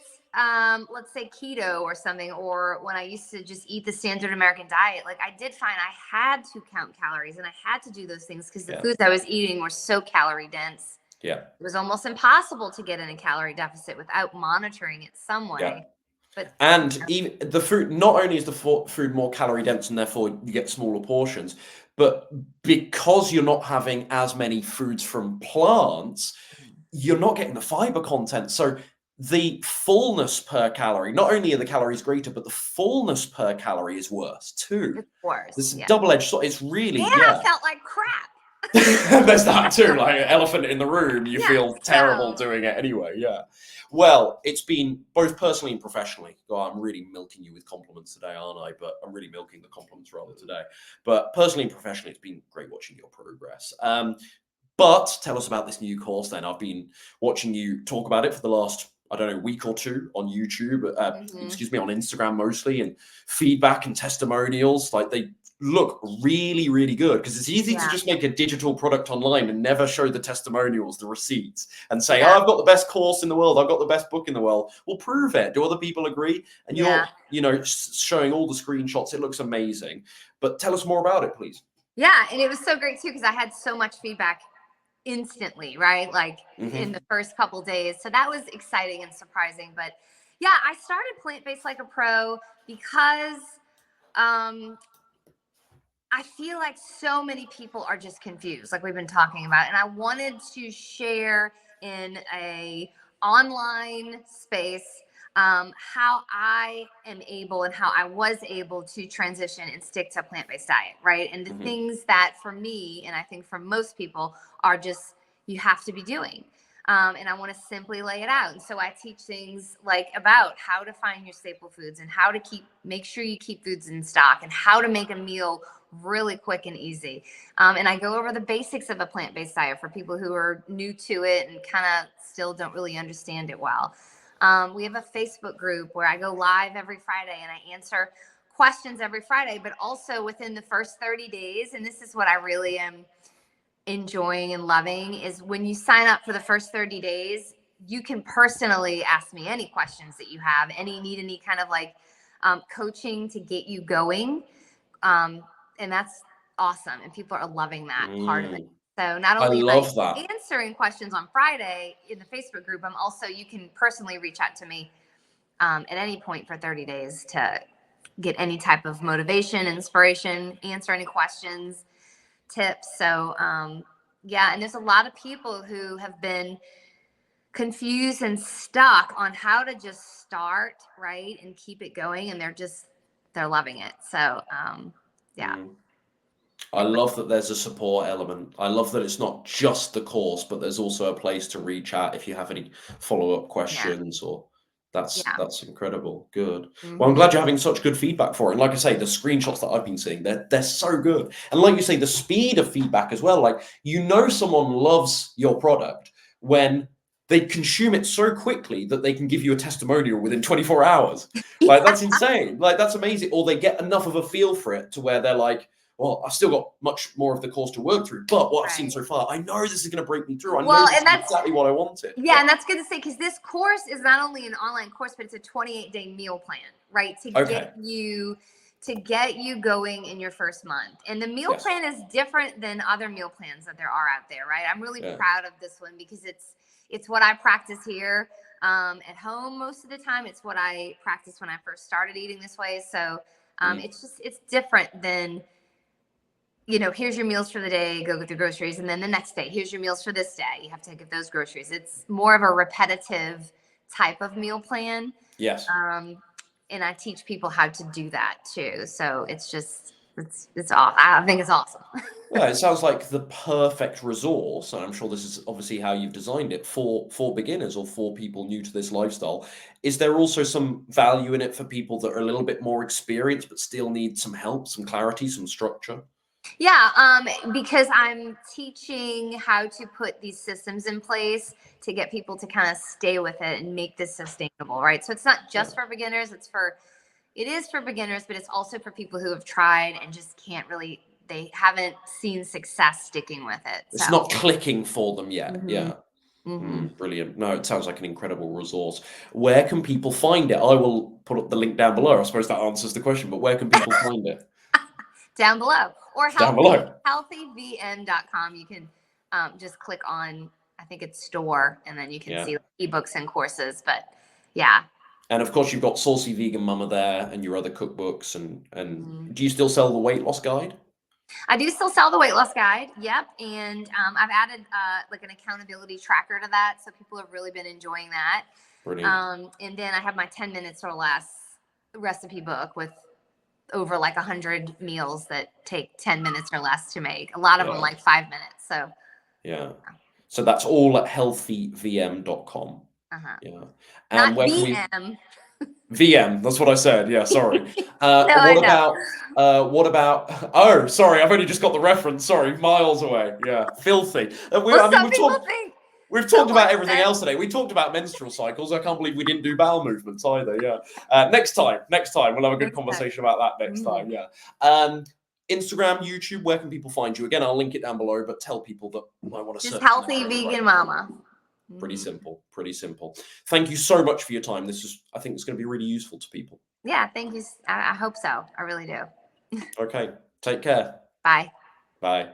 let's say keto or something, or when I used to just eat the standard American diet, like I did find I had to count calories and I had to do those things because the Yeah. foods I was eating were so calorie dense. Yeah. It was almost impossible to get in a calorie deficit without monitoring it some Yeah. way. But And even the food, not only is the food more calorie dense and therefore you get smaller portions, but because you're not having as many foods from plants, you're not getting the fiber content. So the fullness per calorie, not only are the calories greater, but the fullness per calorie is worse too. it's worse. This Yeah. double-edged sword. It's really, And yeah. I felt like crap. There's that too, like an elephant in the room. You Yeah, feel terrible doing it anyway. Yeah. Well, it's been both personally and professionally. God, I'm really milking you with compliments today, aren't I? But I'm really milking the compliments rather today. But personally and professionally, it's been great watching your progress. But tell us about this new course then. I've been watching you talk about it for the last, I don't know, week or two on YouTube, excuse me, on Instagram mostly, and feedback and testimonials. Like they look really, really good because it's easy to just make a digital product online and never show the testimonials, the receipts, and say, oh, I've got the best course in the world. I've got the best book in the world. Well, prove it. Do other people agree? And you're, showing all the screenshots. It looks amazing. But tell us more about it, please. Yeah. And it was so great too, because I had so much feedback instantly, right? Like in the first couple days. So that was exciting and surprising. But yeah, I started plant-based like a pro because I feel like so many people are just confused, like we've been talking about, and I wanted to share in a online space how I am able and how I was able to transition and stick to a plant-based diet, right? And the things that for me, and I think for most people, are just you have to be doing. And I want to simply lay it out. And so I teach things like about how to find your staple foods and how to make sure you keep foods in stock and how to make a meal really quick and easy. And I go over the basics of a plant-based diet for people who are new to it and kind of still don't really understand it well. We have a Facebook group where I go live every Friday and I answer questions every Friday, but also within the first 30 days. And this is what I really am enjoying and loving is when you sign up for the first 30 days, you can personally ask me any questions that you have, any kind of like coaching to get you going. And that's awesome. And people are loving that part of it. So not I only am love I that. answering questions on Friday in the Facebook group, I'm also, you can personally reach out to me at any point for 30 days to get any type of motivation, inspiration, answer any questions, tips. So yeah, and there's a lot of people who have been confused and stuck on how to just start, right, and keep it going, and they're loving it. So yeah. I love that there's a support element. I love that it's not just the course, but there's also a place to reach out if you have any follow-up questions or that's incredible. Good. Well, I'm glad you're having such good feedback for it. And like I say, the screenshots that I've been seeing, they're so good. And like you say, the speed of feedback as well. Like, someone loves your product when they consume it so quickly that they can give you a testimonial within 24 hours. Like, that's insane. Like, that's amazing. Or they get enough of a feel for it to where they're like, well, I've still got much more of the course to work through. But what I've seen Right. so far, I know this is going to break me through. I know Well, this and is that's exactly what I wanted. yeah, and that's good to say because this course is not only an online course, but it's a 28-day meal plan, right? Okay. To get you going in your first month. And the meal Yes. plan is different than other meal plans that there are out there, right? I'm really Yeah. proud of this one because it's what I practice here at home most of the time. It's what I practiced when I first started eating this way. So it's different than, here's your meals for the day, go get the groceries. And then the next day, here's your meals for this day. You have to get those groceries. It's more of a repetitive type of meal plan. Yes. And I teach people how to do that too. So it's awesome. I think it's awesome. Well, it sounds like the perfect resource, and I'm sure this is obviously how you've designed it for beginners or for people new to this lifestyle. Is there also some value in it for people that are a little bit more experienced but still need some help, some clarity, some structure? Yeah, because I'm teaching how to put these systems in place to get people to kind of stay with it and make this sustainable, right? So it's not Yeah. just for beginners, it is for beginners, but it's also for people who have tried and just can't really, they haven't seen success sticking with it. It's So, not clicking for them yet. hmm Yeah. hmm Brilliant. No, it sounds like an incredible resource. Where can people find it? I will put up the link down below. I suppose that answers the question, but where can people find it? down below or Down below. healthyvm.com. You can just click on, I think it's store, and then you can Yeah. see ebooks and courses. But yeah. And of course, you've got Saucy Vegan Mama there and your other cookbooks. And Mhm. do you still sell the weight loss guide? I do still sell the weight loss guide. Yep. And I've added like an accountability tracker to that. So people have really been enjoying that. Brilliant. And then I have my 10 minutes or less recipe book with over like 100 meals that take 10 minutes or less to make. A lot of them Yeah. like 5 minutes. So, Yeah. So that's all at healthyvm.com. uh-huh. Yeah. Not And where can we VM. VM, that's what I said. Yeah, sorry. No, I know. What about oh, sorry, I've only just got the reference. Sorry, miles away. Yeah, filthy. Well, I mean, some people think we've talked someone about everything said, else today. We talked about menstrual cycles. I can't believe we didn't do bowel movements either. Yeah. Next time, we'll have a good next time. conversation about that next time. Yeah. Instagram, YouTube, where can people find you? Again, I'll link it down below, but tell people that I want to Just search. healthy vegan mama. Pretty simple. Pretty simple. Thank you so much for your time. I think it's going to be really useful to people. Yeah, thank you. I hope so. I really do. Okay. Take care. Bye. Bye.